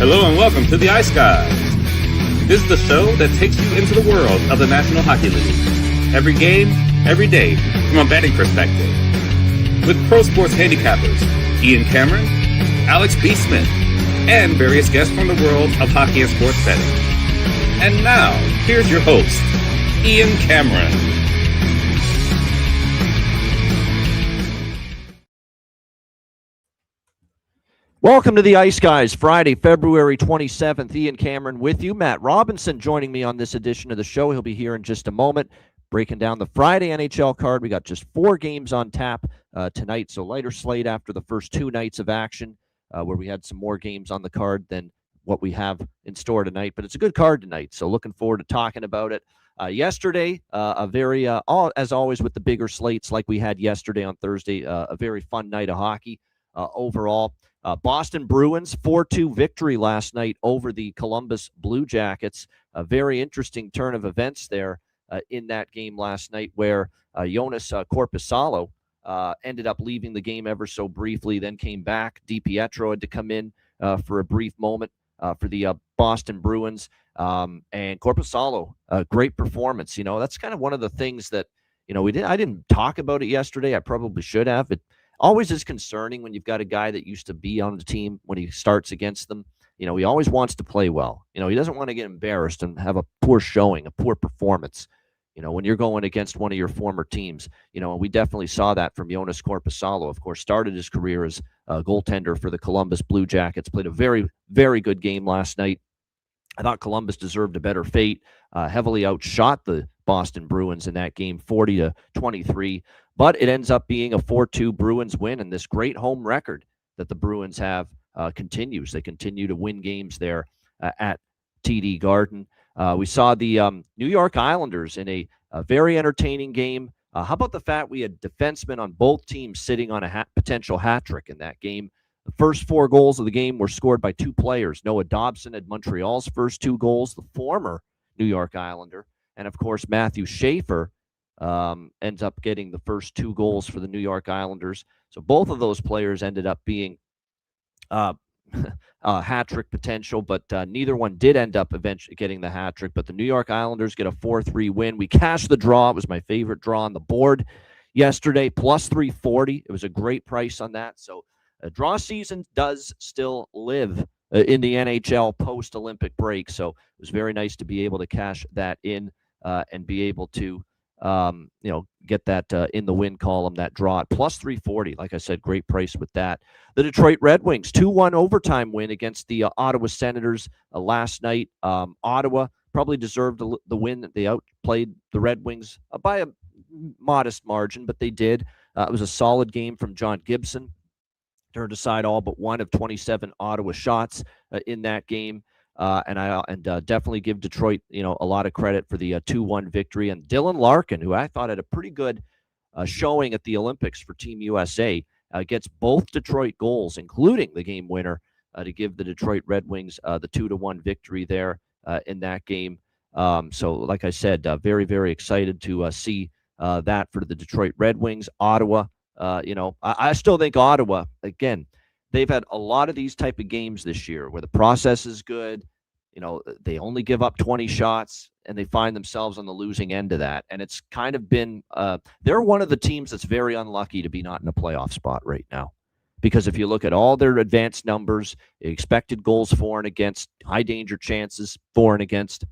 Hello and welcome to the Ice Guys. This is the show that takes you into the world of the National Hockey League. Every game, every day, from a betting perspective. With pro sports handicappers, Ian Cameron, Alex B. Smith, and various guests from the world of hockey and sports betting. And now, here's your host, Ian Cameron. Welcome to the Ice Guys, Friday, February 27th. Ian Cameron with you. Matt Robinson joining me on this edition of the show. He'll be here in just a moment, breaking down the Friday NHL card. We got just 4 games on tap tonight, so lighter slate after the first 2 nights of action, where we had some more games on the card than what we have in store tonight. But it's a good card tonight, so looking forward to talking about it. Yesterday, a very, as always with the bigger slates like we had yesterday on Thursday, a very fun night of hockey overall. Boston Bruins 4-2 victory last night over the Columbus Blue Jackets. A very interesting turn of events there in that game last night, where Jonas Korpisalo ended up leaving the game ever so briefly, then came back. DiPietro had to come in for a brief moment for the Boston Bruins. And Korpisalo, a great performance. You know, that's kind of one of the things that, you know, I didn't talk about it yesterday. I probably should have. It always is concerning when you've got a guy that used to be on the team when he starts against them. You know, he always wants to play well. You know, he doesn't want to get embarrassed and have a poor showing, a poor performance, you know, when you're going against one of your former teams. You know, and we definitely saw that from Jonas Korpisalo. Of course, started his career as a goaltender for the Columbus Blue Jackets, played a very, very good game last night. I thought Columbus deserved a better fate, heavily outshot the Boston Bruins in that game, 40-23. But it ends up being a 4-2 Bruins win, and this great home record that the Bruins have continues. They continue to win games there at TD Garden. We saw the New York Islanders in a very entertaining game. How about the fact we had defensemen on both teams sitting on a potential hat trick in that game? The first 4 goals of the game were scored by 2 players. Noah Dobson had Montreal's first 2 goals, the former New York Islander. And, of course, Matthew Schaefer ends up getting the first 2 goals for the New York Islanders. So both of those players ended up being hat trick potential, but neither one did end up eventually getting the hat trick. But the New York Islanders get a 4-3 win. We cashed the draw. It was my favorite draw on the board yesterday, plus 340. It was a great price on that. So draw season does still live in the NHL post-Olympic break. So it was very nice to be able to cash that in and be able to get that in the win column, that draw at plus 340. Like I said, great price with that. The Detroit Red Wings, 2-1 overtime win against the Ottawa Senators last night. Ottawa probably deserved the win. They outplayed the Red Wings by a modest margin, but they did. It was a solid game from John Gibson. Turned aside all but 1 of 27 Ottawa shots in that game. And definitely give Detroit, a lot of credit for the 2-1 victory. And Dylan Larkin, who I thought had a pretty good showing at the Olympics for Team USA, gets both Detroit goals, including the game winner, to give the Detroit Red Wings the 2-1 victory there in that game. So, like I said, very, very excited to see that for the Detroit Red Wings. Ottawa, I still think Ottawa, again, they've had a lot of these type of games this year where the process is good. They only give up 20 shots and they find themselves on the losing end of that. And it's kind of been, they're one of the teams that's very unlucky to be not in a playoff spot right now. Because if you look at all their advanced numbers, expected goals for and against, high danger chances for and against,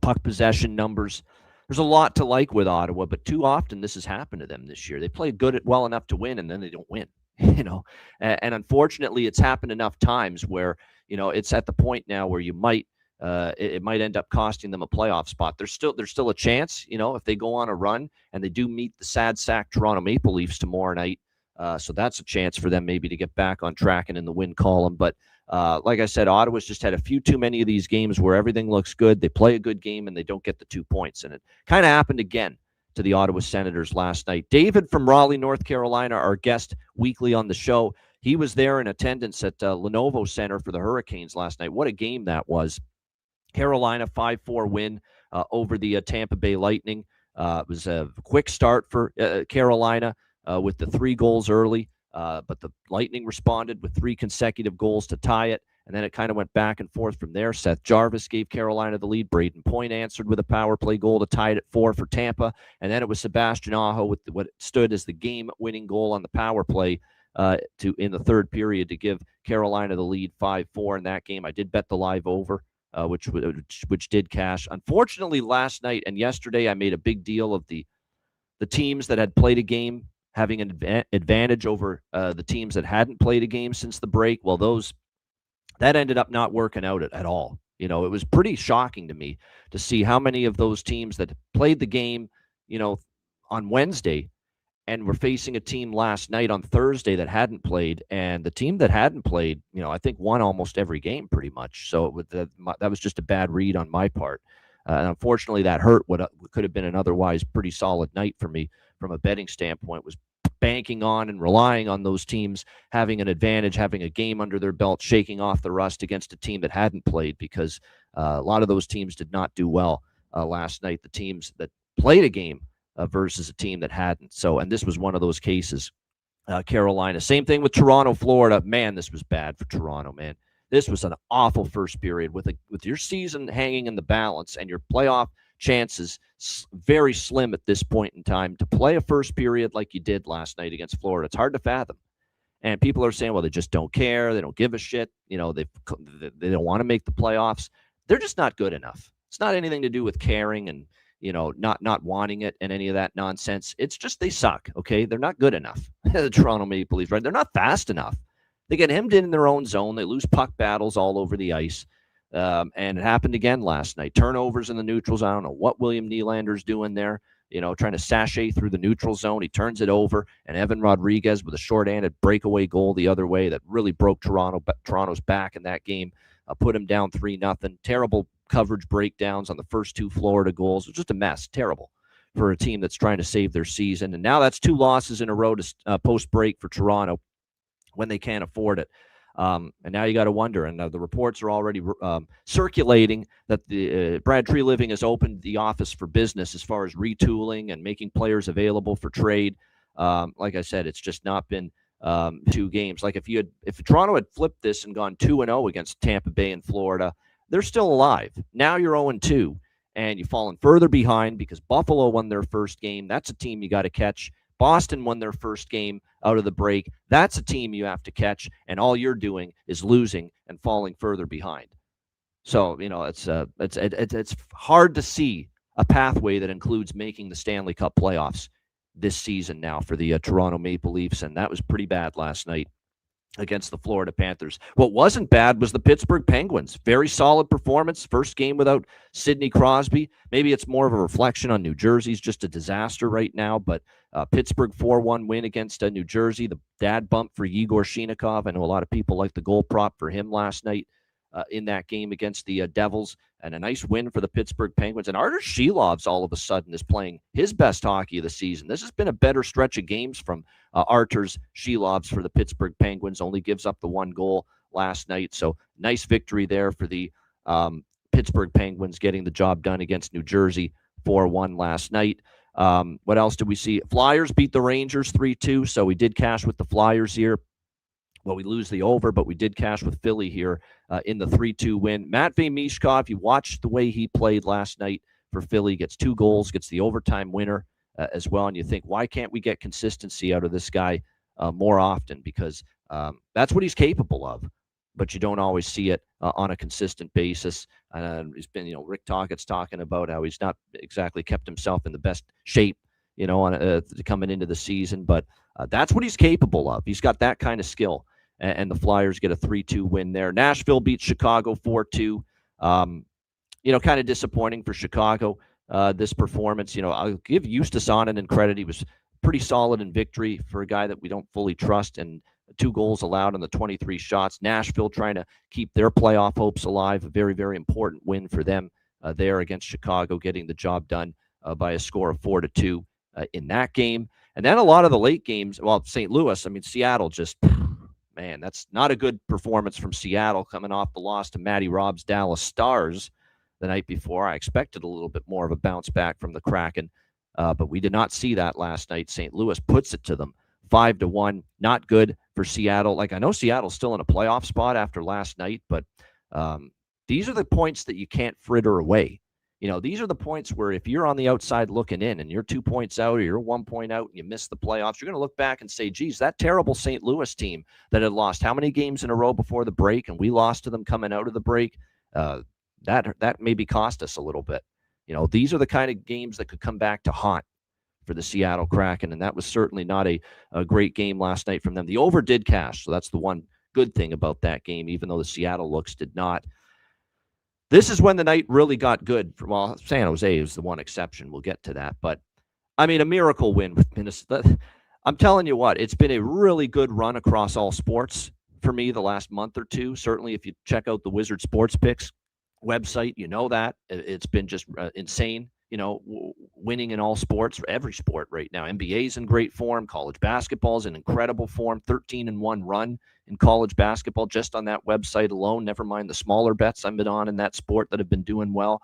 puck possession numbers, there's a lot to like with Ottawa, but too often this has happened to them this year. They play well enough to win and then they don't win. And unfortunately it's happened enough times where it's at the point now where you might it might end up costing them a playoff spot. There's still a chance, if they go on a run and they do meet the sad sack Toronto Maple Leafs tomorrow night. So that's a chance for them maybe to get back on track and in the win column. But like I said, Ottawa's just had a few too many of these games where everything looks good. They play a good game and they don't get the 2 points. And it kind of happened again to the Ottawa Senators last night. David from Raleigh, North Carolina, our guest weekly on the show. He was there in attendance at Lenovo Center for the Hurricanes last night. What a game that was. Carolina 5-4 win over the Tampa Bay Lightning. It was a quick start for Carolina with the 3 goals early, but the Lightning responded with 3 consecutive goals to tie it. And then it kind of went back and forth from there. Seth Jarvis gave Carolina the lead. Braden Point answered with a power play goal to tie it at 4 for Tampa. And then it was Sebastian Aho with what stood as the game-winning goal on the power play in the third period to give Carolina the lead 5-4 in that game. I did bet the live over, which did cash. Unfortunately, last night and yesterday, I made a big deal of the teams that had played a game having an advantage over the teams that hadn't played a game since the break. Well, that ended up not working out at all. It was pretty shocking to me to see how many of those teams that played the game, on Wednesday and were facing a team last night on Thursday that hadn't played. And the team that hadn't played, I think won almost every game pretty much. So that was just a bad read on my part. And unfortunately, that hurt what could have been an otherwise pretty solid night for me from a betting standpoint. Was banking on and relying on those teams having an advantage, having a game under their belt, shaking off the rust against a team that hadn't played, because a lot of those teams did not do well last night, the teams that played a game versus a team that hadn't. So, and this was one of those cases. Carolina, same thing with Toronto, Florida. Man, this was bad for Toronto, man. This was an awful first period with your season hanging in the balance and your playoff chances very slim at this point in time. To play a first period like you did last night against Florida, it's hard to fathom. And people are saying, well, they just don't care. They don't give a shit. They don't want to make the playoffs. They're just not good enough. It's not anything to do with caring and, not wanting it and any of that nonsense. It's just they suck, okay? They're not good enough. The Toronto Maple Leafs, right? They're not fast enough. They get hemmed in their own zone. They lose puck battles all over the ice. And it happened again last night. Turnovers in the neutrals. I don't know what William Nylander's doing there, trying to sashay through the neutral zone. He turns it over, and Evan Rodriguez with a short-handed breakaway goal the other way that really broke Toronto's back in that game, put him down 3-0. Terrible coverage breakdowns on the first two Florida goals. It was just a mess. Terrible for a team that's trying to save their season. And now that's 2 losses in a row to post-break for Toronto when they can't afford it. And now you got to wonder, and the reports are already circulating that the Brad Treliving has opened the office for business as far as retooling and making players available for trade. Like I said, it's just not been 2 games. Like if Toronto had flipped this and gone 2-0 against Tampa Bay and Florida, they're still alive. Now you're 0-2, and you've fallen further behind because Buffalo won their first game. That's a team you got to catch. Boston won their first game out of the break. That's a team you have to catch, and all you're doing is losing and falling further behind. So, it's hard to see a pathway that includes making the Stanley Cup playoffs this season now for the Toronto Maple Leafs, and that was pretty bad last night against the Florida Panthers. What wasn't bad was the Pittsburgh Penguins. Very solid performance. First game without Sidney Crosby. Maybe it's more of a reflection on New Jersey's just a disaster right now, but Pittsburgh 4-1 win against New Jersey. The dad bump for Yegor Shinikov. I know a lot of people like the goal prop for him last night in that game against the Devils, and a nice win for the Pittsburgh Penguins. And Artur Shilovs all of a sudden is playing his best hockey of the season. This has been a better stretch of games from Artur's Shilovs for the Pittsburgh Penguins. Only gives up the 1 goal last night. So nice victory there for the Pittsburgh Penguins, getting the job done against New Jersey 4-1 last night. What else did we see? Flyers beat the Rangers 3-2. So we did cash with the Flyers here. Well, we lose the over, but we did cash with Philly here in the 3-2 win. Matvei Mishkov, you watched the way he played last night for Philly, gets 2 goals, gets the overtime winner as well. And you think, why can't we get consistency out of this guy more often? Because that's what he's capable of, but you don't always see it on a consistent basis. He's been, Rick Tockett's talking about how he's not exactly kept himself in the best shape, coming into the season, but that's what he's capable of. He's got that kind of skill. And the Flyers get a 3-2 win there. Nashville beats Chicago 4-2. Kind of disappointing for Chicago, this performance. I'll give Justus Onanen credit. He was pretty solid in victory for a guy that we don't fully trust, and 2 goals allowed on the 23 shots. Nashville trying to keep their playoff hopes alive. A very, very important win for them there against Chicago, getting the job done by a score of 4-2 in that game. And then a lot of the late games, well, St. Louis, Seattle just... Man, that's not a good performance from Seattle coming off the loss to Matty Robb's Dallas Stars the night before. I expected a little bit more of a bounce back from the Kraken, but we did not see that last night. St. Louis puts it to them 5-1. Not good for Seattle. Like, I know Seattle's still in a playoff spot after last night, but these are the points that you can't fritter away. These are the points where if you're on the outside looking in and you're 2 points out or you're 1 point out and you miss the playoffs, you're going to look back and say, geez, that terrible St. Louis team that had lost how many games in a row before the break, and we lost to them coming out of the break, that maybe cost us a little bit. These are the kind of games that could come back to haunt for the Seattle Kraken, and that was certainly not a great game last night from them. The over did cash, so that's the one good thing about that game, even though the Seattle looks did not. This is when the night really got good. Well, San Jose is the one exception. We'll get to that. But, I mean, a miracle win with Minnesota. I'm telling you what, it's been a really good run across all sports for me the last month or two. Certainly, if you check out the Wizard Sports Picks website, you know that. It's been just insane, winning in all sports, every sport right now. NBA's in great form. College basketball's in incredible form. 13-1 run in college basketball just on that website alone, never mind the smaller bets I've been on in that sport that have been doing well.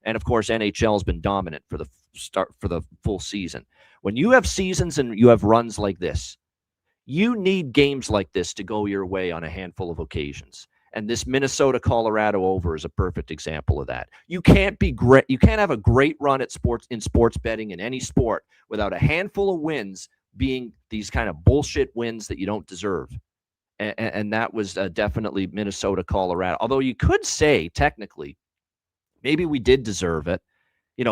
And of course, NHL has been dominant for the full season. When you have seasons and you have runs like this, you need games like this to go your way on a handful of occasions. And this Minnesota-Colorado over is a perfect example of that. You can't be great. You can't have a great run at sports betting in any sport without a handful of wins being these kind of bullshit wins that you don't deserve. And that was definitely Minnesota-Colorado. Although you could say, technically, maybe we did deserve it.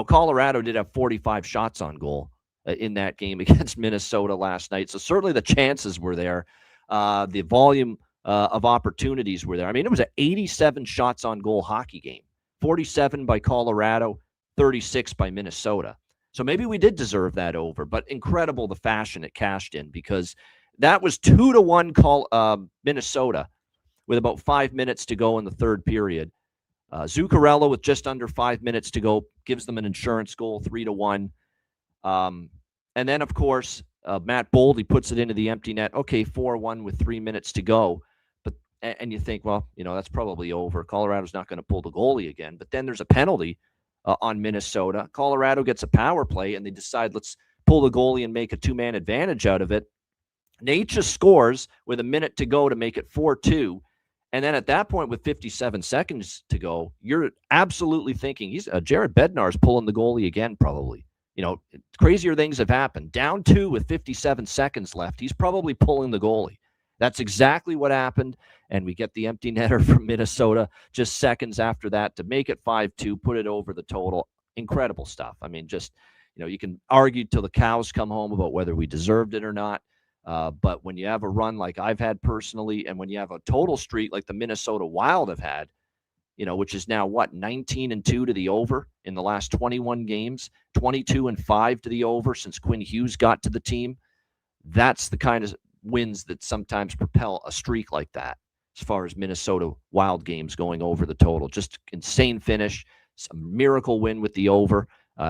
Colorado did have 45 shots on goal in that game against Minnesota last night. So certainly the chances were there. The volume of opportunities were there. I mean, it was an 87 shots on goal hockey game. 47 by Colorado, 36 by Minnesota. So maybe we did deserve that over. But incredible the fashion it cashed in, because that was 2-1 Minnesota with about 5 minutes to go in the third period. Zuccarello with just under 5 minutes to go gives them an insurance goal, 3-1. And then, of course, Matt Boldy puts it into the empty net. Okay, 4-1 with 3 minutes to go. And you think, well, that's probably over. Colorado's not going to pull the goalie again. But then there's a penalty on Minnesota. Colorado gets a power play, and they decide, let's pull the goalie and make a two-man advantage out of it. Natchez scores with a minute to go to make it 4-2. And then at that point, with 57 seconds to go, you're absolutely thinking Jared Bednar's pulling the goalie again, probably. Crazier things have happened. Down 2 with 57 seconds left. He's probably pulling the goalie. That's exactly what happened. And we get the empty netter from Minnesota just seconds after that to make it 5-2, put it over the total. Incredible stuff. I mean, just, you can argue till the cows come home about whether we deserved it or not. But when you have a run like I've had personally, and when you have a total streak like the Minnesota Wild have had, which is now 19-2 to the over in the last 21 games, 22-5 to the over since Quinn Hughes got to the team. That's the kind of wins that sometimes propel a streak like that, as far as Minnesota Wild games going over the total. Just insane finish, some miracle win with the over.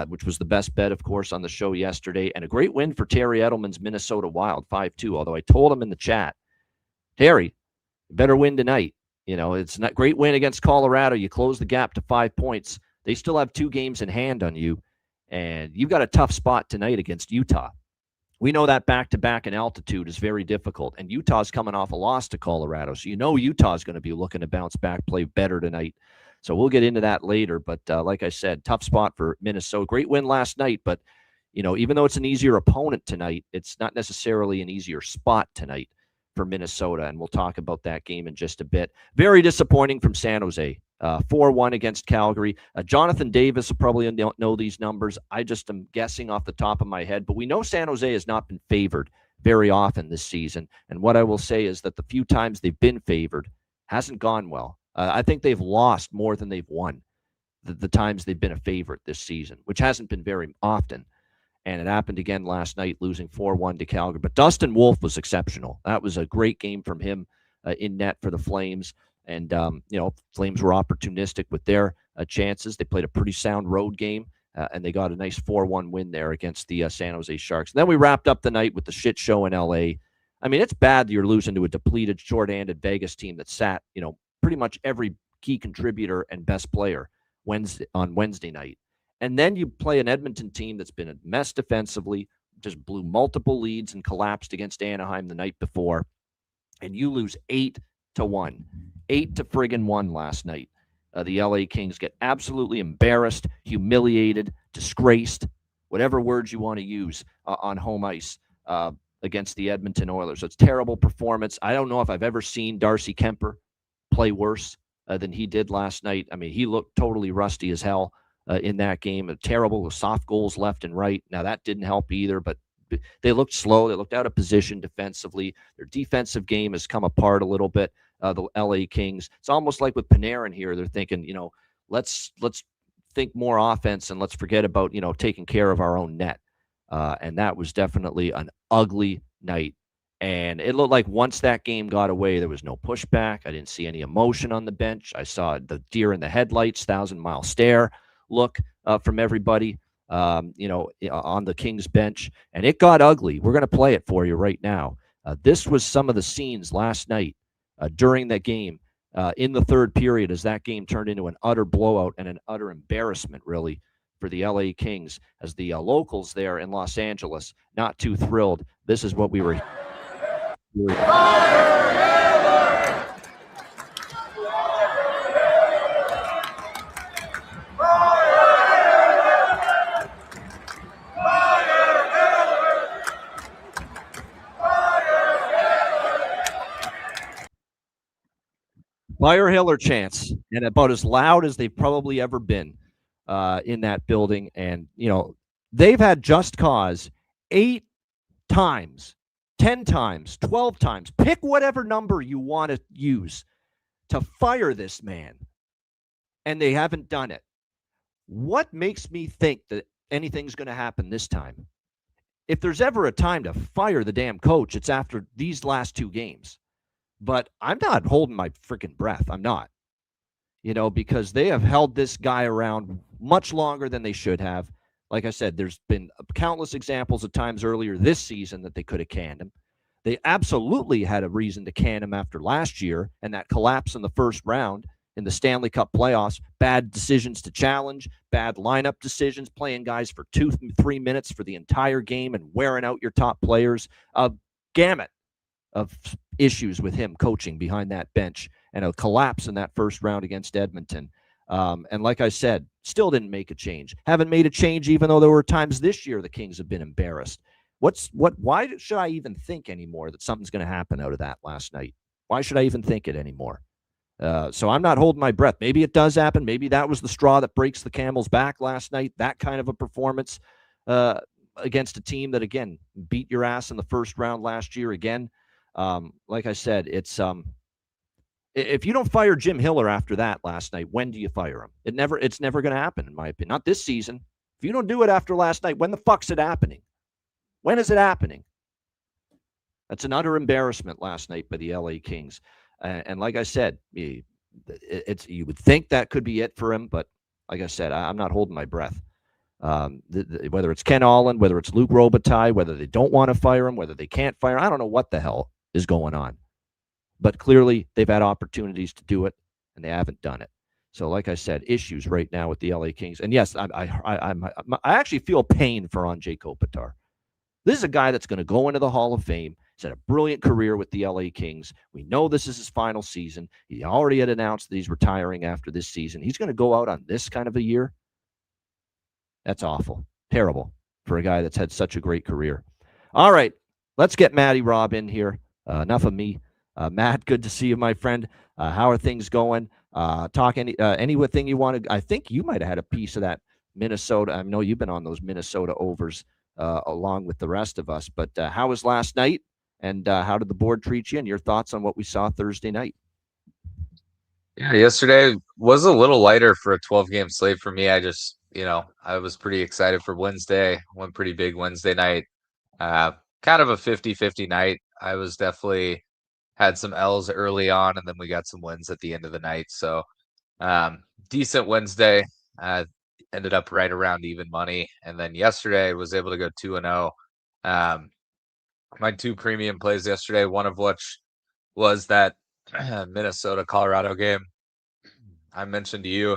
Which was the best bet, of course, on the show yesterday. And a great win for Terry Edelman's Minnesota Wild, 5-2. Although I told him in the chat, Terry, you better win tonight. It's not great win against Colorado. You close the gap to 5 points. They still have 2 games in hand on you. And you've got a tough spot tonight against Utah. We know that back-to-back in altitude is very difficult. And Utah's coming off a loss to Colorado. So Utah's going to be looking to bounce back, play better tonight. So we'll get into that later. But like I said, tough spot for Minnesota. Great win last night. But, even though it's an easier opponent tonight, it's not necessarily an easier spot tonight for Minnesota. And we'll talk about that game in just a bit. Very disappointing from San Jose. 4-1 against Calgary. Jonathan Davis will probably don't know these numbers. I just am guessing off the top of my head. But we know San Jose has not been favored very often this season. And what I will say is that the few times they've been favored hasn't gone well. I think they've lost more than they've won the times they've been a favorite this season, which hasn't been very often. And it happened again last night, losing 4-1 to Calgary. But Dustin Wolf was exceptional. That was a great game from him in net for the Flames. And, Flames were opportunistic with their chances. They played a pretty sound road game, and they got a nice 4-1 win there against the San Jose Sharks. And then we wrapped up the night with the shit show in L.A. I mean, it's bad that you're losing to a depleted, short-handed Vegas team that sat, pretty much every key contributor and best player on Wednesday night. And then you play an Edmonton team that's been a mess defensively, just blew multiple leads and collapsed against Anaheim the night before. and you lose 8-1, 8-1 last night. The LA Kings get absolutely embarrassed, humiliated, disgraced, whatever words you want to use on home ice against the Edmonton Oilers. So it's a terrible performance. I don't know if I've ever seen Darcy Kemper play worse than he did last night. I mean, he looked totally rusty as hell in that game. Terrible with soft goals left and right. Now, that didn't help either, but they looked slow. They looked out of position defensively. Their defensive game has come apart a little bit. The LA Kings. It's almost like with Panarin here. They're thinking, let's think more offense and let's forget about, taking care of our own net. And that was definitely an ugly night. And it looked like once that game got away, there was no pushback. I didn't see any emotion on the bench. I saw the deer in the headlights, 1,000-mile stare look from everybody, on the Kings bench. And it got ugly. We're going to play it for you right now. This was some of the scenes last night during that game in the third period as that game turned into an utter blowout and an utter embarrassment, really, for the LA Kings, as the locals there in Los Angeles, not too thrilled. This is what we were. Fire Hiller chants, and about as loud as they've probably ever been in that building. And, they've had just cause 8 times, 10 times, 12 times. Pick whatever number you want to use to fire this man, and they haven't done it. What makes me think that anything's going to happen this time? If there's ever a time to fire the damn coach, it's after these last 2 games. But I'm not holding my freaking breath. I'm not. Because they have held this guy around much longer than they should have. Like I said, there's been countless examples of times earlier this season that they could have canned him. They absolutely had a reason to can him after last year and that collapse in the first round in the Stanley Cup playoffs. Bad decisions to challenge, bad lineup decisions, playing guys for 2-3 minutes for the entire game and wearing out your top players. A gamut of issues with him coaching behind that bench, and a collapse in that first round against Edmonton. And like I said, still didn't make a change. Haven't made a change even though there were times this year the Kings have been embarrassed. Why should I even think anymore that something's going to happen out of that last night? Why should I even think it anymore? So I'm not holding my breath. Maybe it does happen. Maybe that was the straw that breaks the camel's back last night. That kind of a performance against a team that, again, beat your ass in the first round last year again. Like I said, it's if you don't fire Jim Hiller after that last night, when do you fire him? It's never going to happen, in my opinion. Not this season. If you don't do it after last night, when the fuck's it happening? When is it happening? That's an utter embarrassment last night by the LA Kings. And like I said, you would think that could be it for him, but like I said, I'm not holding my breath. Whether it's Ken Holland, whether it's Luc Robitaille, whether they don't want to fire him, whether they can't fire him, I don't know what the hell is going on. But clearly, they've had opportunities to do it, and they haven't done it. So, like I said, issues right now with the LA Kings. And yes, I actually feel pain for Anze Kopitar. This is a guy that's going to go into the Hall of Fame. He's had a brilliant career with the LA Kings. We know this is his final season. He already had announced that he's retiring after this season. He's going to go out on this kind of a year. That's awful. Terrible for a guy that's had such a great career. All right, let's get Matty Robb in here. Enough of me. Matt, good to see you, my friend. How are things going? Talk anything you wanted. I think you might have had a piece of that Minnesota. I know you've been on those Minnesota overs along with the rest of us. But how was last night, and how did the board treat you, and your thoughts on what we saw Thursday night? Yeah, yesterday was a little lighter for a 12-game slate for me. I just, I was pretty excited for Wednesday. One pretty big Wednesday night. Kind of a 50-50 night. I was definitely had some L's early on, and then we got some wins at the end of the night. So decent Wednesday. Ended up right around even money. And then yesterday I was able to go 2-0. My 2 premium plays yesterday, one of which was that Minnesota-Colorado game. I mentioned to you,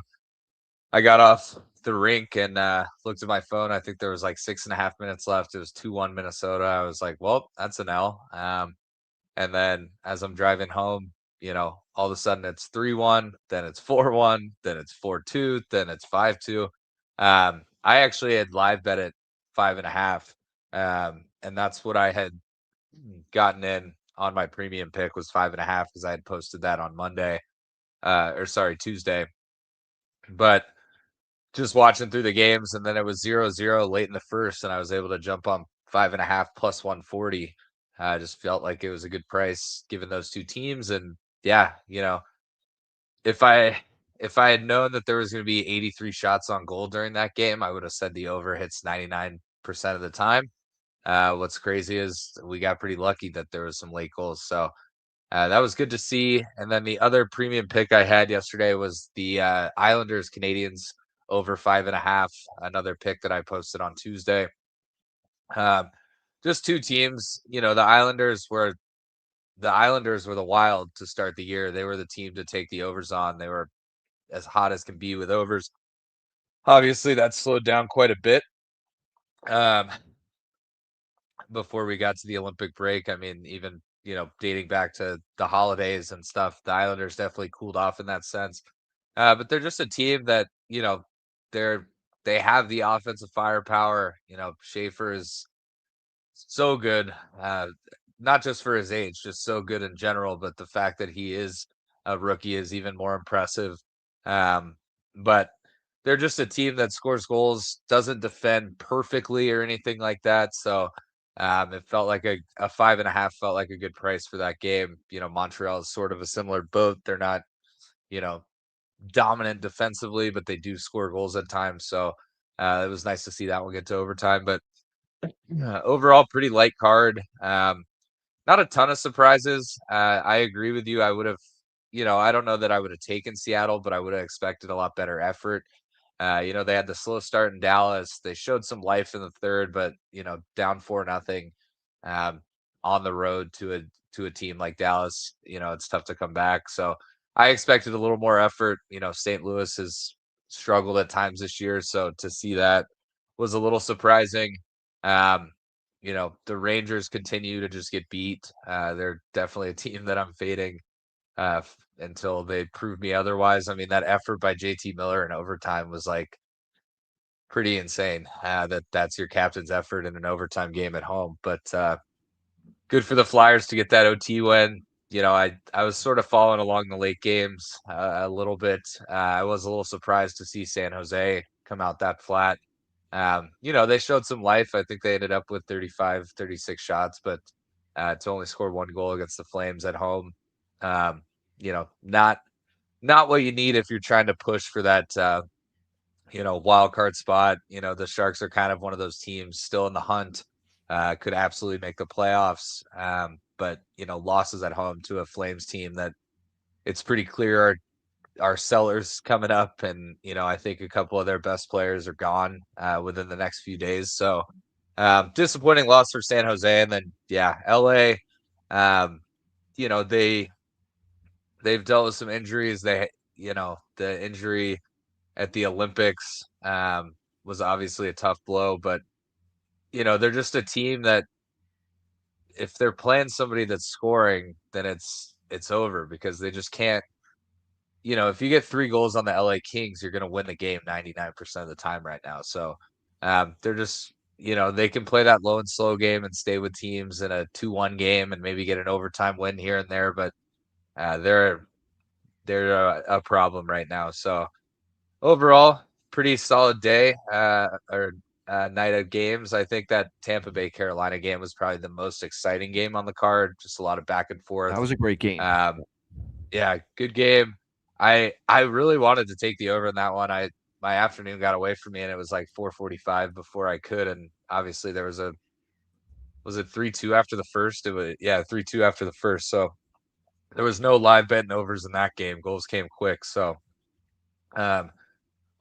I got off the rink and looked at my phone. I think there was like 6.5 minutes left. It was 2-1 Minnesota. I was like, well, that's an L. And then as I'm driving home, all of a sudden it's 3-1, then it's 4-1, then it's 4-2, then it's 5-2. I actually had live bet at 5.5. And that's what I had gotten in on my premium pick was 5.5 because I had posted that on Tuesday. But just watching through the games, and then it was 0-0 late in the first, and I was able to jump on 5.5 plus 140. I just felt like it was a good price given those two teams. And yeah, if I had known that there was going to be 83 shots on goal during that game, I would have said the over hits 99% of the time. What's crazy is we got pretty lucky that there was some late goals. So that was good to see. And then the other premium pick I had yesterday was the Islanders Canadians over 5.5. Another pick that I posted on Tuesday. Just two teams. The Islanders were the Wild to start the year. They were the team to take the overs on. They were as hot as can be with overs. Obviously, that slowed down quite a bit before we got to the Olympic break. I mean, even dating back to the holidays and stuff, the Islanders definitely cooled off in that sense. But they're just a team that they have the offensive firepower. Schaefer is so good, not just for his age, just so good in general. But the fact that he is a rookie is even more impressive. But they're just a team that scores goals, doesn't defend perfectly or anything like that. So it felt like a 5.5 felt like a good price for that game. Montreal is sort of a similar boat. They're not, dominant defensively, but they do score goals at times. So it was nice to see that one get to overtime. But overall, pretty light card. Not a ton of surprises. I agree with you. I would have, I don't know that I would have taken Seattle, but I would have expected a lot better effort. They had the slow start in Dallas. They showed some life in the third, but down 4-0 on the road to a team like Dallas, it's tough to come back. So I expected a little more effort. St. Louis has struggled at times this year, so to see that was a little surprising. The Rangers continue to just get beat. They're definitely a team that I'm fading until they prove me otherwise. I mean, that effort by JT Miller in overtime was like pretty insane. That's your captain's effort in an overtime game at home. But good for the Flyers to get that OT win. I was sort of following along the late games a little bit. I was a little surprised to see San Jose come out that flat. They showed some life. I think they ended up with 35, 36 shots, but to only score one goal against the Flames at home, not what you need if you're trying to push for that, wild card spot. The Sharks are kind of one of those teams still in the hunt, could absolutely make the playoffs. But losses at home to a Flames team that it's pretty clear our sellers coming up, and I think a couple of their best players are gone within the next few days. So disappointing loss for San Jose. And then LA, they've dealt with some injuries. The injury at the Olympics was obviously a tough blow, but they're just a team that if they're playing somebody that's scoring, then it's over, because they just can't. If you get 3 goals on the LA Kings, you're going to win the game 99% of the time right now. So they're just, they can play that low and slow game and stay with teams in a 2-1 game and maybe get an overtime win here and there. But they're a problem right now. So overall, pretty solid day or night of games. I think that Tampa Bay Carolina game was probably the most exciting game on the card. Just a lot of back and forth. That was a great game. Good game. I really wanted to take the over in that one. My afternoon got away from me, and it was like 4:45 before I could. And obviously there was it 3-2 after the first? It was 3-2 after the first. So there was no live betting overs in that game. Goals came quick. So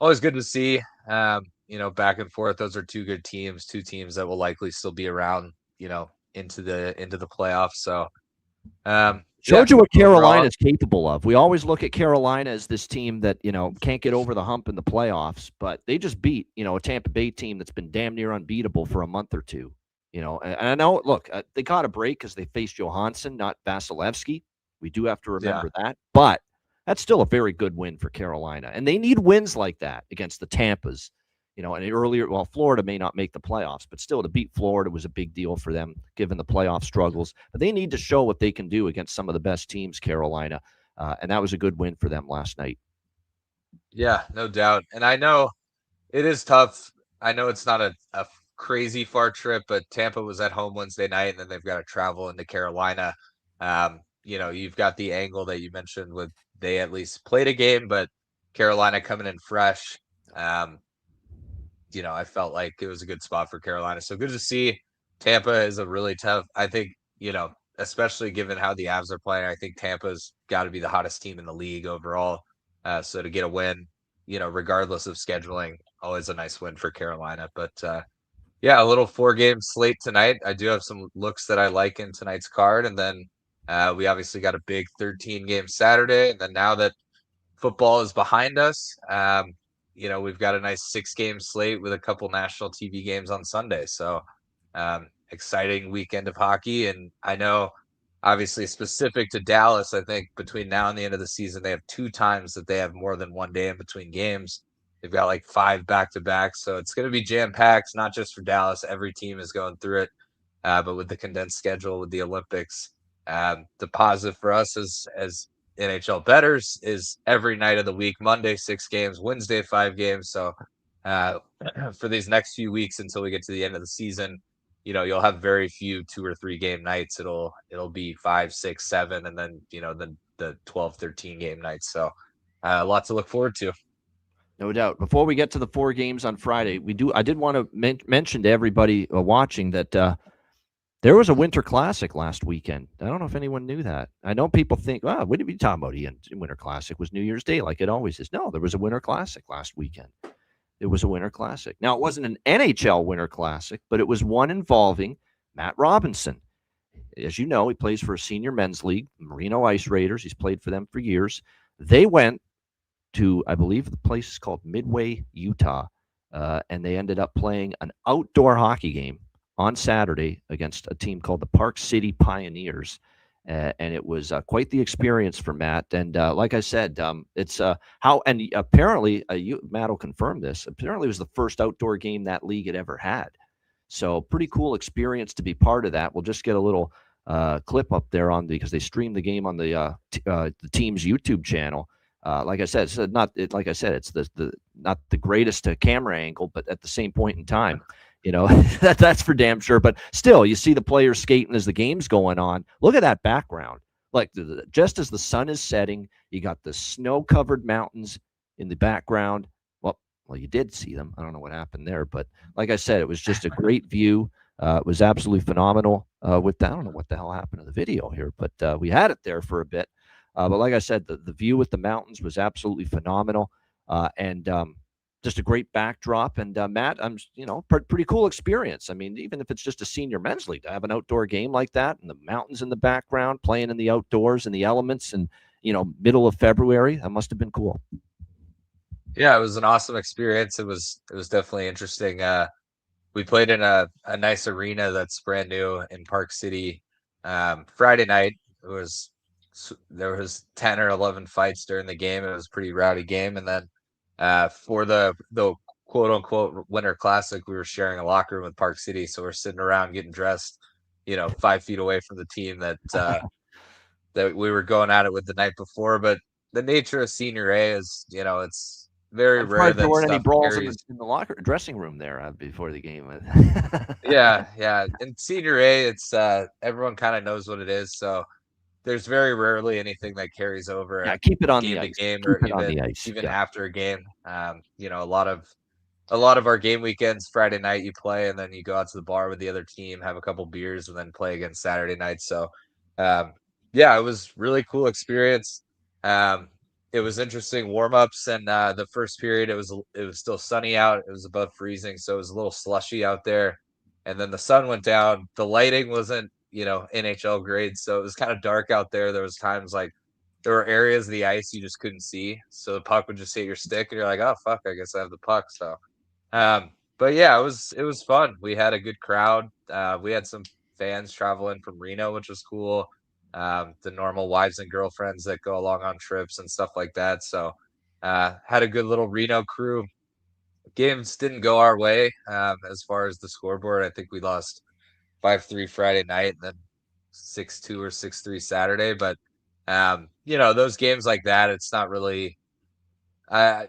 always good to see. Back and forth. Those are two good teams, two teams that will likely still be around, into the playoffs. So showed you what Carolina is capable of. We always look at Carolina as this team that, can't get over the hump in the playoffs, but they just beat, a Tampa Bay team that's been damn near unbeatable for a month or two. And I know, look, they got a break because they faced Johansson, not Vasilevsky. We do have to remember that. But that's still a very good win for Carolina. And they need wins like that against the Tampas. And earlier, Florida may not make the playoffs, but still to beat Florida was a big deal for them, given the playoff struggles. But they need to show what they can do against some of the best teams, Carolina. And that was a good win for them last night. Yeah, no doubt. And I know it is tough. I know it's not a crazy far trip, but Tampa was at home Wednesday night, and then they've got to travel into Carolina. You've got the angle that you mentioned with they at least played a game, but Carolina coming in fresh. I felt like it was a good spot for Carolina. So good to see. Tampa is a really tough, I think, especially given how the Avs are playing, I think Tampa's got to be the hottest team in the league overall. So to get a win, regardless of scheduling, always a nice win for Carolina. But a little 4-game slate tonight. I do have some looks that I like in tonight's card. And then we obviously got a big 13-game Saturday. And then now that football is behind us, we've got a nice 6-game slate with a couple national TV games on Sunday. So exciting weekend of hockey. And I know, obviously, specific to Dallas, I think between now and the end of the season, they have 2 times that they have more than one day in between games. They've got like 5 back-to-backs. So it's going to be jam-packed, not just for Dallas. Every team is going through it. But with the condensed schedule, with the Olympics, the positive for us as NHL bettors is every night of the week, Monday 6 games, Wednesday 5 games. So for these next few weeks until we get to the end of the season, you'll have very few 2 or 3 game nights. It'll be 5, 6, 7, and then the 12, 13 game nights. So a lot to look forward to. No doubt. Before we get to the 4 games on Friday, I did want to mention to everybody watching that there was a Winter Classic last weekend. I don't know if anyone knew that. I know people think, what are you talking about, Ian? Winter Classic was New Year's Day like it always is. No, there was a Winter Classic last weekend. It was a Winter Classic. Now, it wasn't an NHL Winter Classic, but it was one involving Matt Robinson. As you know, he plays for a senior men's league, Marino Ice Raiders. He's played for them for years. They went to, I believe the place is called Midway, Utah, and they ended up playing an outdoor hockey game on Saturday against a team called the Park City Pioneers. And it was quite the experience for Matt. And like I said, it's and apparently, Matt will confirm this, apparently it was the first outdoor game that league had ever had. So pretty cool experience to be part of that. We'll just get a little clip up there because they streamed the game on the team's YouTube channel. Like I said, it's it's the not the greatest camera angle, but at the same point in time, that's for damn sure. But still, you see the players skating as the game's going on. Look at that background. Like just as the sun is setting, you got the snow-covered mountains in the background. Well, you did see them. I don't know what happened there, but like I said, it was just a great view. It was absolutely phenomenal. With that, I don't know what the hell happened to the video here, but we had it there for a bit. But like I said, the view with the mountains was absolutely phenomenal, and just a great backdrop. And Matt, pretty cool experience. I mean, even if it's just a senior men's league, to have an outdoor game like that, and the mountains in the background, playing in the outdoors and the elements, and middle of February, that must have been cool. Yeah, it was an awesome experience. It was definitely interesting. We played in a nice arena that's brand new in Park City. Friday night, there was 10 or 11 fights during the game. It was a pretty rowdy game. And then for the quote unquote Winter Classic, we were sharing a locker room with Park City. So we're sitting around getting dressed, 5 feet away from the team that that we were going at it with the night before. But the nature of Senior A is, it's very rare that there weren't any brawls carries in the dressing room there before the game. Yeah. In Senior A, it's everyone kind of knows what it is. So there's very rarely anything that carries over. Yeah, keep it on game the to ice. game, Keep or it on the ice. even after a game. A lot of our game weekends, Friday night you play, and then you go out to the bar with the other team, have a couple beers, and then play again Saturday night. So, it was really cool experience. It was interesting warm-ups, and the first period it was still sunny out. It was above freezing, so it was a little slushy out there. And then the sun went down. The lighting wasn't NHL grade, so it was kind of dark out there. There was times like there were areas of the ice you just couldn't see, so the puck would just hit your stick, and you're like, oh fuck, I guess I have the puck. So but yeah, it was fun. We had a good crowd. We had some fans travel in from Reno, which was cool. The normal wives and girlfriends that go along on trips and stuff like that. So had a good little Reno crew. Games didn't go our way as far as the scoreboard. I think we lost 5-3 Friday night and then 6-2 or 6-3 Saturday. But those games like that, it's not really uh,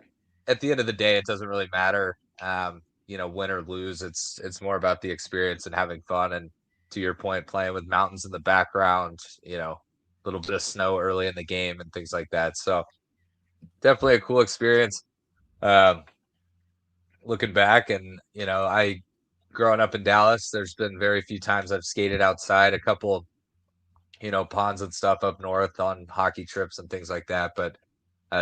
at the end of the day, it doesn't really matter. Win or lose. It's more about the experience and having fun. And to your point, playing with mountains in the background, a little bit of snow early in the game and things like that. So definitely a cool experience. Um, Looking back, and I growing up in Dallas, there's been very few times I've skated outside. A couple, ponds and stuff up north on hockey trips and things like that. But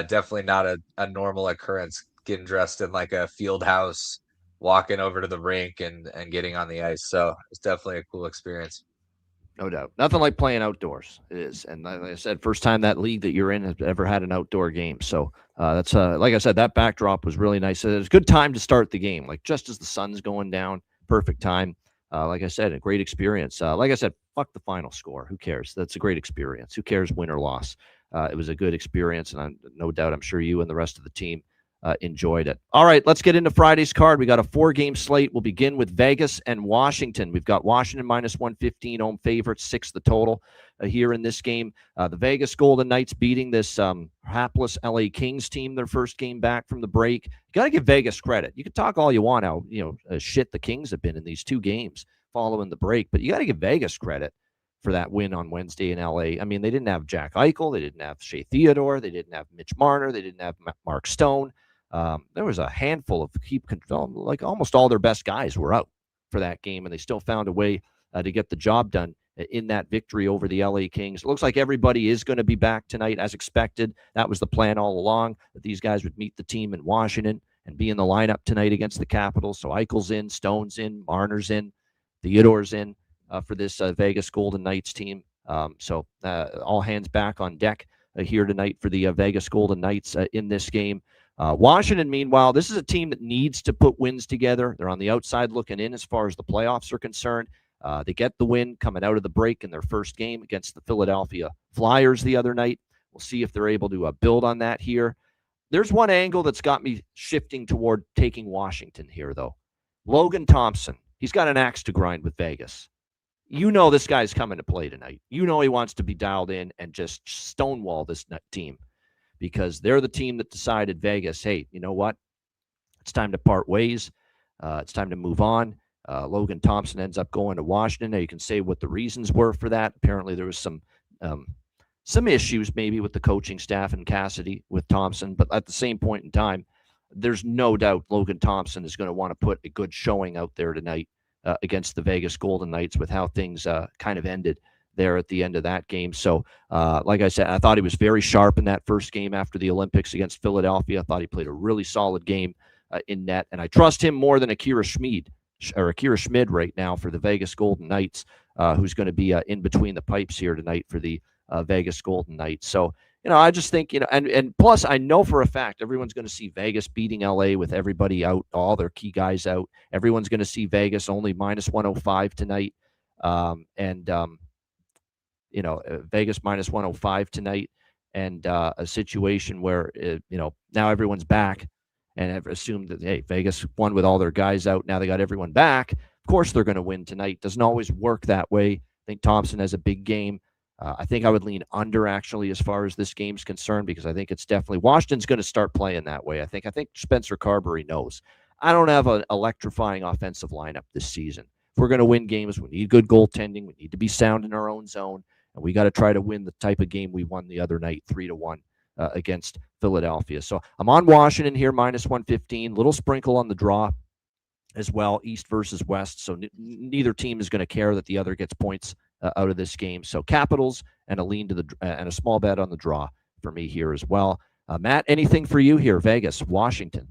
definitely not a normal occurrence getting dressed in like a field house, walking over to the rink and getting on the ice. So it's definitely a cool experience. No doubt. Nothing like playing outdoors. It is. And like I said, first time that league that you're in has ever had an outdoor game. So that's like I said, that backdrop was really nice. It was a good time to start the game, like just as the sun's going down. Perfect time. Like I said, a great experience. Like I said, fuck the final score. Who cares? That's a great experience. Who cares, win or loss? It was a good experience, and no doubt I'm sure you and the rest of the team enjoyed it. All right, let's get into Friday's card. We got a 4-game slate. We'll begin with Vegas and Washington. We've got Washington minus 115, home favorites, 6 the total here in this game. The Vegas Golden Knights beating this hapless LA Kings team, their first game back from the break. You got to give Vegas credit. You can talk all you want how shit the Kings have been in these 2 games following the break, but you got to give Vegas credit for that win on Wednesday in LA. I mean, they didn't have Jack Eichel. They didn't have Shea Theodore. They didn't have Mitch Marner. They didn't have Mark Stone. There was a handful of like almost all their best guys were out for that game, and they still found a way to get the job done in that victory over the LA Kings. It looks like everybody is going to be back tonight as expected. That was the plan all along, that these guys would meet the team in Washington and be in the lineup tonight against the Capitals. So Eichel's in, Stone's in, Marner's in, Theodore's in for this Vegas Golden Knights team. So all hands back on deck here tonight for the Vegas Golden Knights in this game. Washington, meanwhile, this is a team that needs to put wins together. They're on the outside looking in as far as the playoffs are concerned. They get the win coming out of the break in their first game against the Philadelphia Flyers the other night. We'll see if they're able to build on that here. There's one angle that's got me shifting toward taking Washington here, though. Logan Thompson, he's got an axe to grind with Vegas. You know this guy's coming to play tonight. You know he wants to be dialed in and just stonewall this team, because they're the team that decided, Vegas, hey, you know what? It's time to part ways. It's time to move on. Logan Thompson ends up going to Washington. Now you can say what the reasons were for that. Apparently there was some issues maybe with the coaching staff and Cassidy with Thompson, but at the same point in time, there's no doubt Logan Thompson is going to want to put a good showing out there tonight against the Vegas Golden Knights with how things kind of ended there at the end of that game. So, like I said, I thought he was very sharp in that first game after the Olympics against Philadelphia. I thought he played a really solid game in net, and I trust him more than Akira Schmid right now for the Vegas Golden Knights, who's going to be in between the pipes here tonight for the Vegas Golden Knights. So, I just think, and plus I know for a fact everyone's going to see Vegas beating LA with everybody out, all their key guys out. Everyone's going to see Vegas only minus 105 tonight. Vegas minus 105 tonight, and a situation where, now everyone's back, and I've assumed that, hey, Vegas won with all their guys out. Now they got everyone back. Of course they're going to win tonight. Doesn't always work that way. I think Thompson has a big game. I think I would lean under, actually, as far as this game's concerned, because I think it's definitely Washington's going to start playing that way. I think Spencer Carberry knows. I don't have an electrifying offensive lineup this season. If we're going to win games, we need good goaltending. We need to be sound in our own zone, and we got to try to win the type of game we won the other night, 3-1 against Philadelphia. So I'm on Washington here, minus 115. Little sprinkle on the draw as well, East versus West. So neither team is going to care that the other gets points out of this game. So Capitals and a lean to the and a small bet on the draw for me here as well. Matt, anything for you here? Vegas, Washington.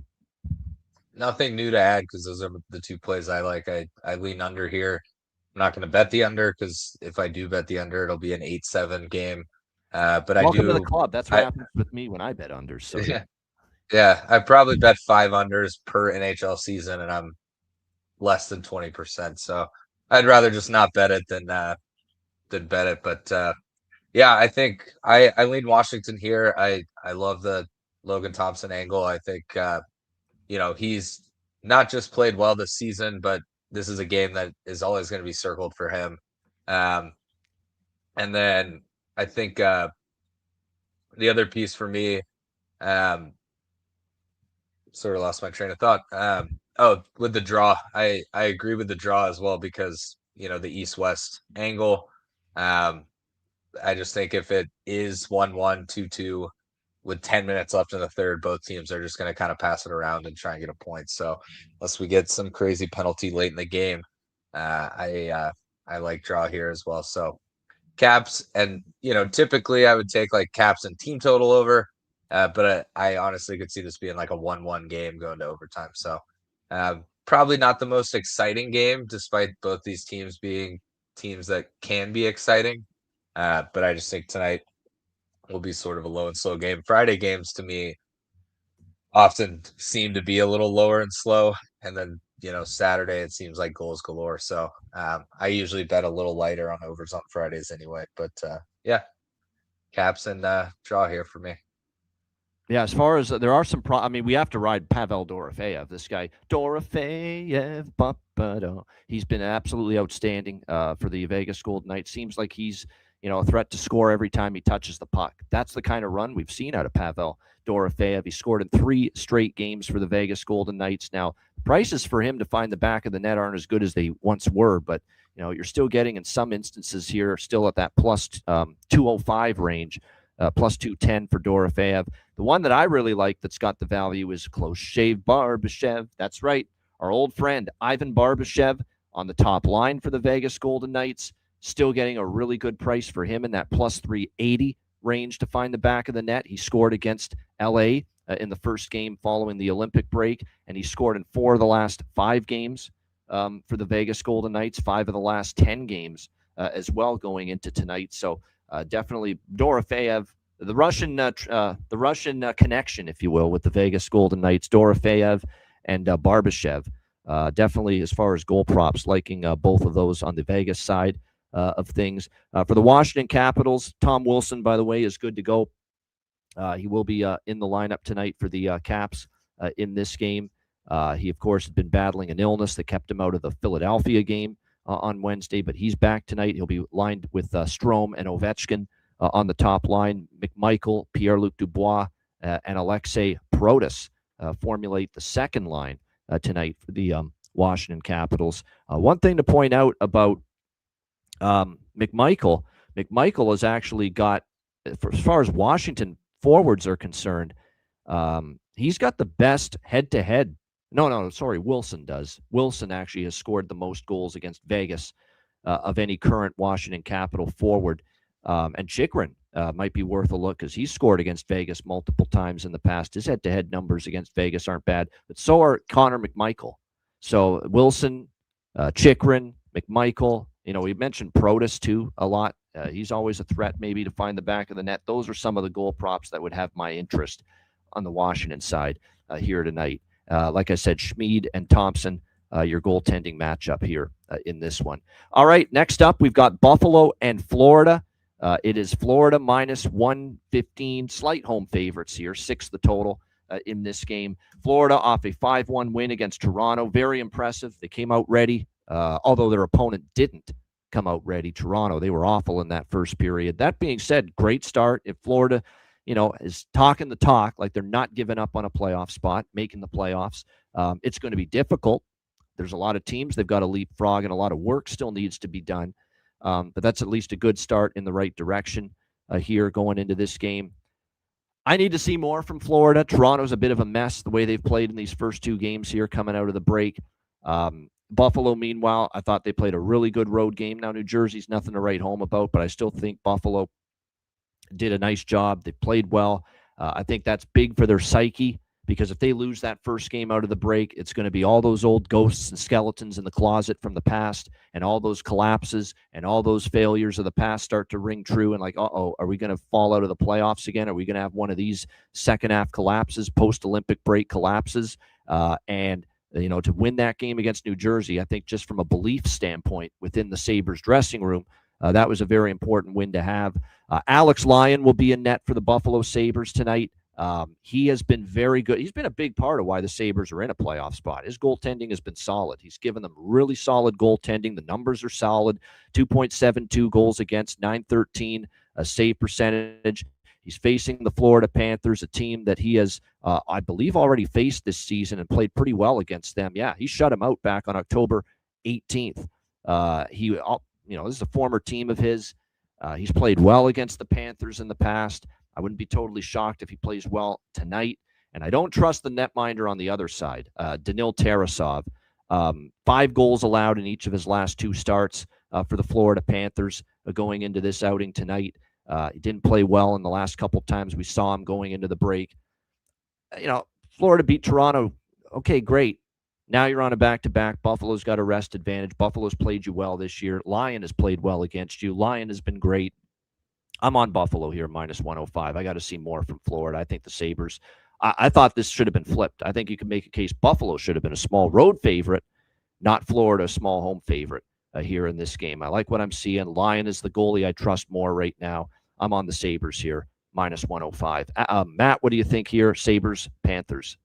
Nothing new to add, because those are the 2 plays I like. I lean under here. I'm not going to bet the under, because if I do bet the under, it'll be an 8-7 game. But Welcome to the club. That's what happens with me when I bet under. So yeah, I probably bet 5 unders per NHL season, and I'm less than 20%. So I'd rather just not bet it than bet it. But yeah, I think I lean Washington here. I love the Logan Thompson angle. I think he's not just played well this season, but this is a game that is always going to be circled for him. And then I think the other piece for me, sort of lost my train of thought. With the draw, I agree with the draw as well because the East-West angle. I just think if it is 1-1, 2-2 with 10 minutes left in the third, both teams are just going to kind of pass it around and try and get a point. So unless we get some crazy penalty late in the game, I like draw here as well. So Caps, and typically I would take like Caps and team total over, but I honestly could see this being like a 1-1 game going to overtime. So probably not the most exciting game, despite both these teams being teams that can be exciting. But I just think tonight will be sort of a low and slow game. Friday games to me often seem to be a little lower and slow, and then Saturday it seems like goals galore. So I usually bet a little lighter on overs on Fridays anyway. But yeah, Caps and draw here for me. Yeah, as far as there are some we have to ride Pavel Dorofeyev. This guy, Dorofeyev, he's been absolutely outstanding for the Vegas Golden Knights. Seems like he's, a threat to score every time he touches the puck. That's the kind of run we've seen out of Pavel Dorofeyev. He scored in 3 straight games for the Vegas Golden Knights. Now, prices for him to find the back of the net aren't as good as they once were, but you're still getting in some instances here, still at that plus 205 range. Plus 210 for Dorofeyev. The one that I really like that's got the value is Close Shave Barbashev. That's right. Our old friend, Ivan Barbashev, on the top line for the Vegas Golden Knights. Still getting a really good price for him in that plus 380 range to find the back of the net. He scored against L.A. In the first game following the Olympic break, and he scored in 4 of the last 5 games for the Vegas Golden Knights, 5 of the last 10 games as well going into tonight. So definitely Dorofeyev, the Russian connection, if you will, with the Vegas Golden Knights, Dorofeyev and Barbashev. Definitely, as far as goal props, liking both of those on the Vegas side of things. For the Washington Capitals, Tom Wilson, by the way, is good to go. He will be in the lineup tonight for the Caps in this game. He, of course, had been battling an illness that kept him out of the Philadelphia game on Wednesday, but he's back tonight. He'll be lined with Strome and Ovechkin on the top line. McMichael, Pierre-Luc Dubois, and Alexei Protas formulate the second line tonight for the Washington Capitals. One thing to point out about McMichael has actually got, as far as Washington forwards are concerned, he's got the best head-to-head. Wilson does. Wilson actually has scored the most goals against Vegas of any current Washington Capital forward. And Chychrun might be worth a look because he's scored against Vegas multiple times in the past. His head-to-head numbers against Vegas aren't bad, but so are Connor McMichael. So Wilson, Chychrun, McMichael, we mentioned Protas too a lot. He's always a threat maybe to find the back of the net. Those are some of the goal props that would have my interest on the Washington side here tonight. Like I said, Schmid and Thompson, your goaltending matchup here in this one. All right, next up, we've got Buffalo and Florida. It is Florida minus 115, slight home favorites here, 6 the total in this game. Florida off a 5-1 win against Toronto. Very impressive. They came out ready, although their opponent didn't come out ready. Toronto, they were awful in that first period. That being said, great start. If Florida is talking the talk, like they're not giving up on a playoff spot, making the playoffs, it's going to be difficult. There's a lot of teams they've got to leapfrog, and a lot of work still needs to be done. But that's at least a good start in the right direction here going into this game. I need to see more from Florida. Toronto's a bit of a mess the way they've played in these first 2 games here coming out of the break. Buffalo, meanwhile, I thought they played a really good road game. Now, New Jersey's nothing to write home about, but I still think Buffalo did a nice job. They played well. I think that's big for their psyche, because if they lose that first game out of the break, it's going to be all those old ghosts and skeletons in the closet from the past, and all those collapses and all those failures of the past start to ring true. And like, are we going to fall out of the playoffs again? Are we going to have one of these second half collapses, post-Olympic break collapses? And to win that game against New Jersey. I think just from a belief standpoint within the Sabres dressing room, that was a very important win to have. Alex Lyon will be in net for the Buffalo Sabres tonight. He has been very good. He's been a big part of why the Sabres are in a playoff spot. His goaltending has been solid. He's given them really solid goaltending. The numbers are solid. 2.72 goals against, .913 save percentage. He's facing the Florida Panthers, a team that he has, I believe, already faced this season and played pretty well against them. Yeah, he shut him out back on October 18th. This is a former team of his. He's played well against the Panthers in the past. I wouldn't be totally shocked if he plays well tonight. And I don't trust the netminder on the other side, Danil Tarasov. 5 goals allowed in each of his last 2 starts for the Florida Panthers going into this outing tonight. He didn't play well in the last couple times we saw him going into the break. Florida beat Toronto. Okay, great. Now you're on a back-to-back. Buffalo's got a rest advantage. Buffalo's played you well this year. Lyon has played well against you. Lyon has been great. I'm on Buffalo here, -105. I got to see more from Florida. I think the Sabres, I thought this should have been flipped. I think you can make a case Buffalo should have been a small road favorite, not Florida, a small home favorite here in this game. I like what I'm seeing. Lyon is the goalie I trust more right now. I'm on the Sabres here, -105. Matt, what do you think here? Sabres, Panthers.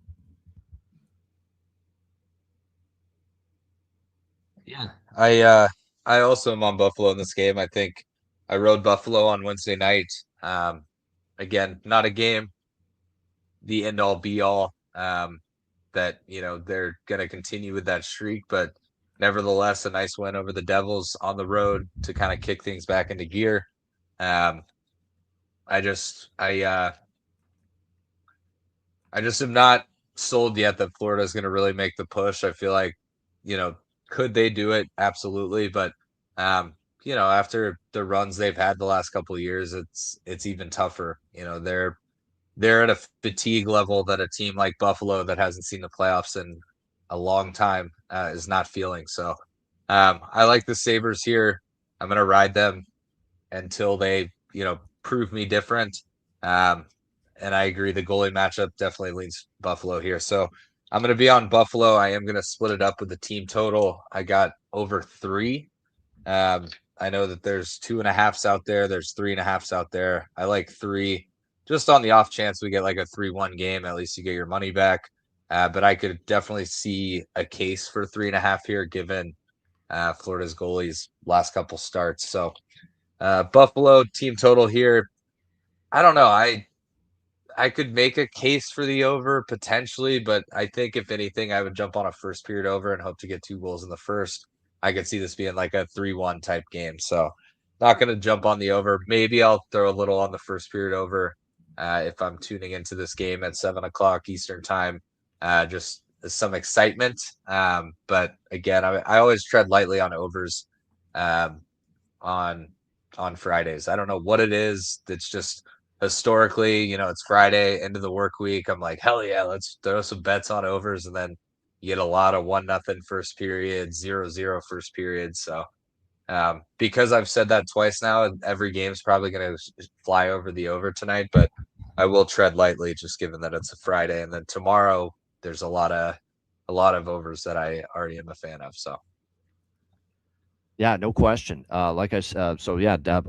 Yeah, I also am on Buffalo in this game. I think I rode Buffalo on Wednesday night. Again, not a game, the end all be all. That they're gonna continue with that streak, but nevertheless, a nice win over the Devils on the road to kind of kick things back into gear. I just am not sold yet that Florida is going to really make the push. I feel like, could they do it? Absolutely. But, after the runs they've had the last couple of years, it's even tougher. They're at a fatigue level that a team like Buffalo that hasn't seen the playoffs in a long time is not feeling. So I like the Sabres here. I'm going to ride them until they, prove me different. And I agree. The goalie matchup definitely leans Buffalo here. So I'm going to be on Buffalo. I am going to split it up with the team total. I got over 3. I know that there's 2.5s out there. There's 3.5s out there. I like 3 just on the off chance we get like a 3-1 game. At least you get your money back. But I could definitely see a case for 3.5 here, given Florida's goalie's last couple starts. So Buffalo team total here. I don't know. I could make a case for the over potentially, but I think if anything, I would jump on a first period over and hope to get 2 goals in the first. I could see this being like a 3-1 type game. So not going to jump on the over. Maybe I'll throw a little on the first period over if I'm tuning into this game at 7:00 Eastern time. Just some excitement. But again, I always tread lightly on overs on Fridays. I don't know what it is. It's just historically, it's Friday, end of the work week. I'm like, hell yeah, let's throw some bets on overs. And then you get a lot of 1-0 first period, 0-0 first period. So because I've said that twice now, every game's probably going to fly over the over tonight, but I will tread lightly just given that it's a Friday. And then tomorrow there's a lot of overs that I already am a fan of. So yeah, no question. Like I said,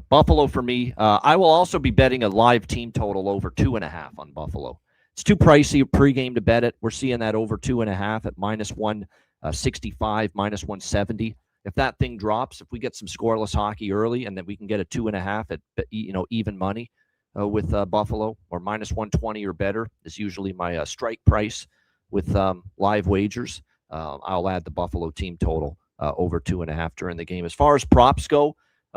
Buffalo for me. I will also be betting a live team total over 2.5 on Buffalo. It's too pricey pregame to bet it. We're seeing that over 2.5 at -165, -170. If that thing drops, if we get some scoreless hockey early, and then we can get a 2.5 at even money with Buffalo, or -120 or better is usually my strike price with live wagers. I'll add the Buffalo team total. Over 2.5 during the game. As far as props go,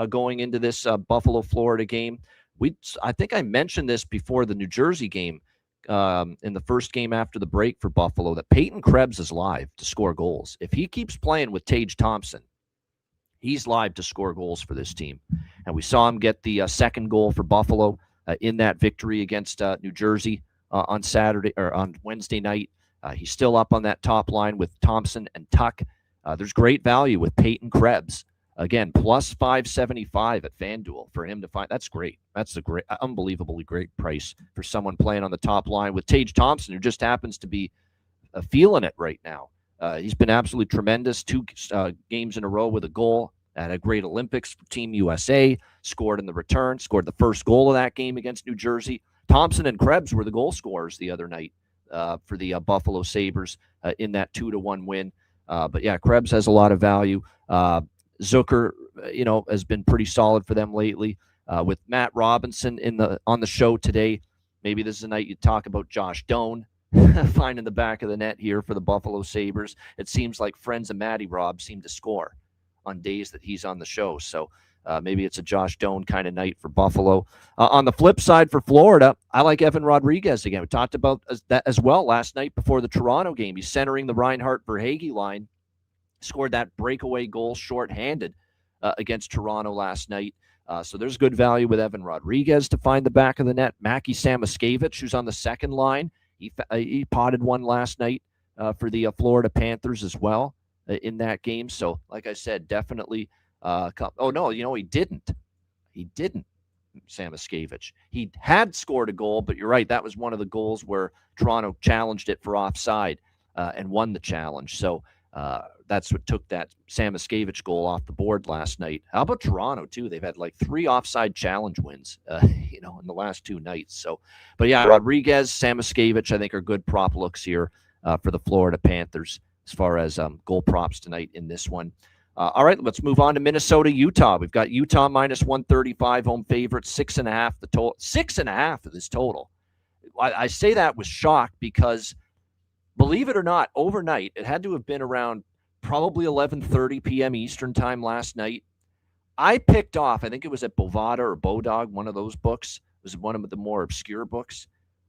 going into this Buffalo-Florida game, I think I mentioned this before the New Jersey game in the first game after the break for Buffalo, that Peyton Krebs is live to score goals. If he keeps playing with Tage Thompson, he's live to score goals for this team. And we saw him get the second goal for Buffalo in that victory against New Jersey on Wednesday night. He's still up on that top line with Thompson and Tuck. There's great value with Peyton Krebs. Again, plus 575 at FanDuel for him to find. That's great. That's a great, unbelievably great price for someone playing on the top line with Tage Thompson, who just happens to be feeling it right now. He's been absolutely tremendous. 2 games in a row with a goal. Had a great Olympics for Team USA. Scored in the return. Scored the first goal of that game against New Jersey. Thompson and Krebs were the goal scorers the other night for the Buffalo Sabres in that 2-1 win. But yeah, Krebs has a lot of value. Zucker, has been pretty solid for them lately. With Matt Robinson on the show today, maybe this is a night you talk about Josh Doan finding the back of the net here for the Buffalo Sabres. It seems like friends of Matty Rob seem to score on days that he's on the show. So maybe it's a Josh Doan kind of night for Buffalo. On the flip side for Florida, I like Evan Rodriguez again. We talked about that as well last night before the Toronto game. He's centering the Reinhart-Verhaeghe line. Scored that breakaway goal shorthanded against Toronto last night. So there's good value with Evan Rodriguez to find the back of the net. Mackie Samoskevich, who's on the second line. He potted one last night for the Florida Panthers as well in that game. So, like I said, definitely. He didn't. He didn't, Samoskevich. He had scored a goal, but you're right. That was one of the goals where Toronto challenged it for offside and won the challenge. So that's what took that Samoskevich goal off the board last night. How about Toronto, too? They've had like 3 offside challenge wins, in the last 2 nights. So, but yeah, Rodriguez, Samoskevich, I think are good prop looks here for the Florida Panthers as far as goal props tonight in this one. All right, let's move on to Minnesota, Utah. We've got Utah minus 135 home favorite, 6.5 the total. 6.5 of this total. I say that with shock because, believe it or not, overnight, it had to have been around probably 11:30 p.m. Eastern time last night. I picked off, I think it was at Bovada or Bodog, one of those books. It was one of the more obscure books.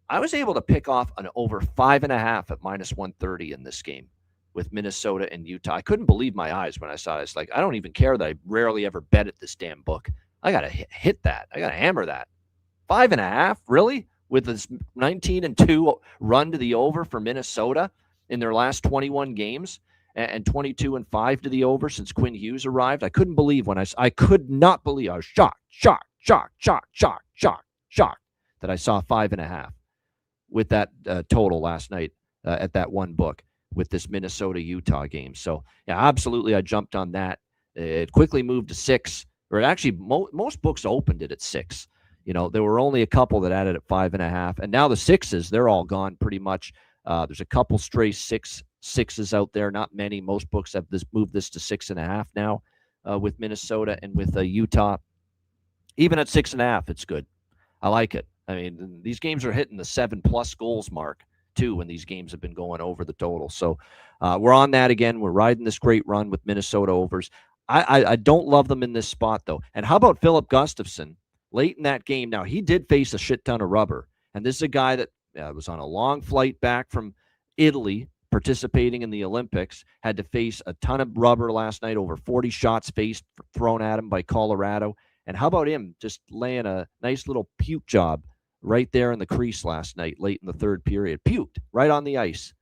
I was able to pick off an over 5.5 at minus 130 in this game with Minnesota and Utah. I couldn't believe my eyes when I saw it. It's like, I don't even care that I rarely ever bet at this damn book. I got to hit that. I got to hammer that. 5.5? Really? With this 19-2 run to the over for Minnesota in their last 21 games and 22-5 to the over since Quinn Hughes arrived. I couldn't believe I could not believe. I was shocked that I saw 5.5 with that total last night at that one book with this Minnesota-Utah game. So, yeah, absolutely, I jumped on that. It quickly moved to 6, or it actually, most books opened it at 6. There were only a couple that added at 5.5, and now the 6s, they're all gone pretty much. There's a couple stray 6s out there, not many. Most books have moved this to 6.5 now with Minnesota and with Utah. Even at 6.5, it's good. I like it. I mean, these games are hitting the 7+ goals mark too when these games have been going over the total. So we're on that again. We're riding this great run with Minnesota overs. I don't love them in this spot, though. And how about Philip Gustafsson late in that game? Now, he did face a shit ton of rubber. And this is a guy that was on a long flight back from Italy, participating in the Olympics, had to face a ton of rubber last night, over 40 shots thrown at him by Colorado. And how about him just laying a nice little puke job right there in the crease last night, late in the third period. Puked right on the ice.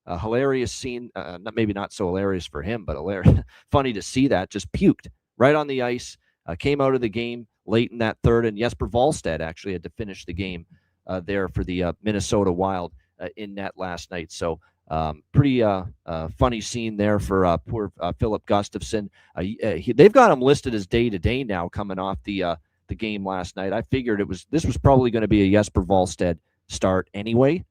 Hilarious scene. Maybe not so hilarious for him, but hilarious. Funny to see that. Just puked right on the ice. Came out of the game late in that third, and Jesper Wallstedt actually had to finish the game there for the Minnesota Wild in net last night. So pretty funny scene there for poor Philip Gustafsson. They've got him listed as day-to-day now coming off the game last night. I figured this was probably going to be a Jesper Wallstedt start anyway.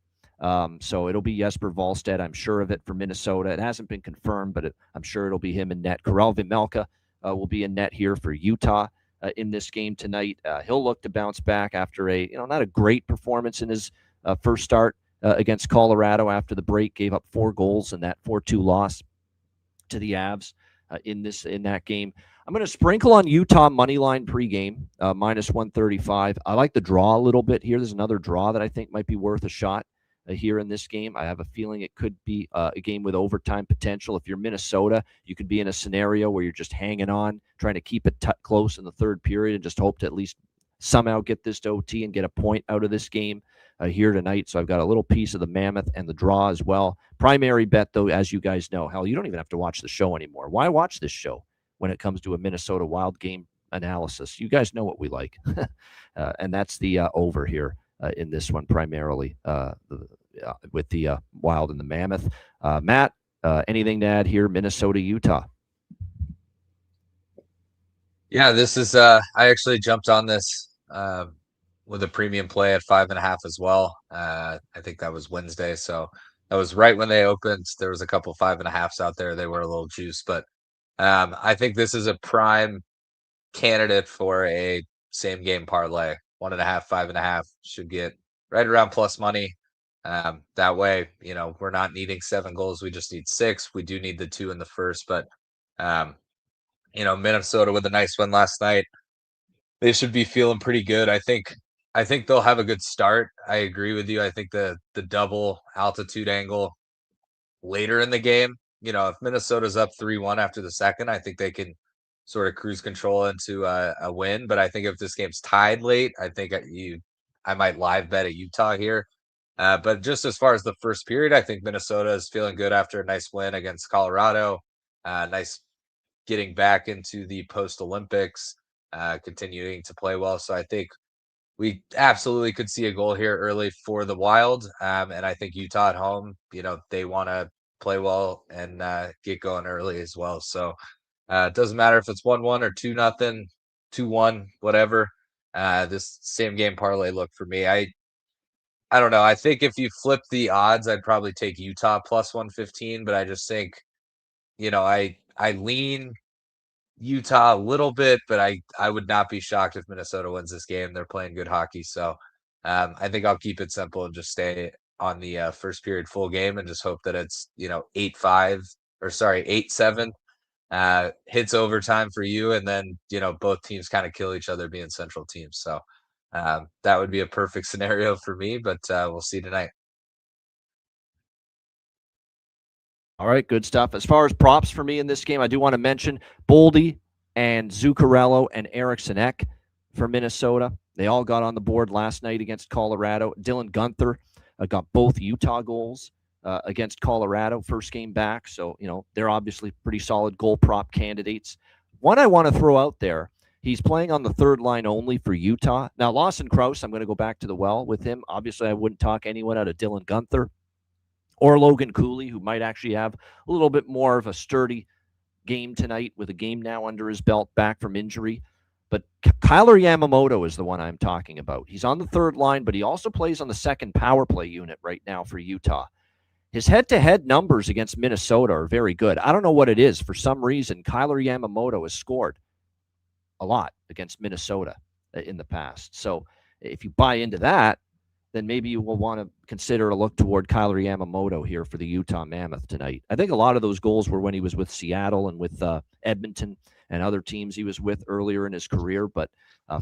So it'll be Jesper Wallstedt, I'm sure of it, for Minnesota. It hasn't been confirmed, but I'm sure it'll be him in net. Karel Vejmelka will be in net here for Utah in this game tonight. He'll look to bounce back after not a great performance in his first start against Colorado after the break. Gave up 4 goals in that 4-2 loss to the Avs in that game. I'm going to sprinkle on Utah money line pregame, minus 135. I like the draw a little bit here. There's another draw that I think might be worth a shot here in this game. I have a feeling it could be a game with overtime potential. If you're Minnesota, you could be in a scenario where you're just hanging on, trying to keep it close in the third period and just hope to at least somehow get this to OT and get a point out of this game here tonight. So I've got a little piece of the Mammoth and the draw as well. Primary bet, though, as you guys know, hell, you don't even have to watch the show anymore. Why watch this show when it comes to a Minnesota Wild game analysis? You guys know what we like. And that's the over here in this one, primarily with the Wild and the Mammoth. Matt, Anything to add here, Minnesota, Utah? Yeah, this is I actually jumped on this with a premium play at 5.5 as well. I think that was Wednesday, so that was right when they opened. There was a couple 5.5s out there. They were a little juiced, but I think this is a prime candidate for a same game parlay. 1.5, 5.5 should get right around plus money. That way, we're not needing 7 goals. We just need 6. We do need the 2 in the first, but Minnesota with a nice win last night. They should be feeling pretty good. I think they'll have a good start. I agree with you. I think the double altitude angle later in the game, if Minnesota's up 3-1 after the second, I think they can sort of cruise control into a win. But I think if this game's tied late, I think I might live bet at Utah here. But just as far as the first period, I think Minnesota is feeling good after a nice win against Colorado. Nice getting back into the post-Olympics, continuing to play well. So I think we absolutely could see a goal here early for the Wild. And I think Utah at home, they want to play well and get going early as well. So it doesn't matter if it's 1-1 or 2-0, 2-1, whatever. This same game parlay look for me. I don't know. I think if you flip the odds, I'd probably take Utah plus 115, but I just think, I lean Utah a little bit, but I would not be shocked if Minnesota wins this game. They're playing good hockey. So I think I'll keep it simple and just stay on the first period full game and just hope that it's, 8-5 or sorry, 8-7. Hits overtime for you, and then both teams kind of kill each other being central teams. So that would be a perfect scenario for me, but we'll see tonight. All right, good stuff. As far as props for me in this game, I do want to mention Boldy and Zuccarello and Eriksson Ek for Minnesota. They all got on the board last night against Colorado. Dylan Guenther got both Utah goals against Colorado, first game back. So, they're obviously pretty solid goal prop candidates. One I want to throw out there, he's playing on the third line only for Utah. Now, Lawson Krause, I'm going to go back to the well with him. Obviously, I wouldn't talk anyone out of Dylan Guenther or Logan Cooley, who might actually have a little bit more of a sturdy game tonight with a game now under his belt back from injury. But Kyler Yamamoto is the one I'm talking about. He's on the third line, but he also plays on the second power play unit right now for Utah. His head-to-head numbers against Minnesota are very good. I don't know what it is. For some reason, Kyler Yamamoto has scored a lot against Minnesota in the past. So if you buy into that, then maybe you will want to consider a look toward Kyler Yamamoto here for the Utah Mammoth tonight. I think a lot of those goals were when he was with Seattle and with Edmonton and other teams he was with earlier in his career. But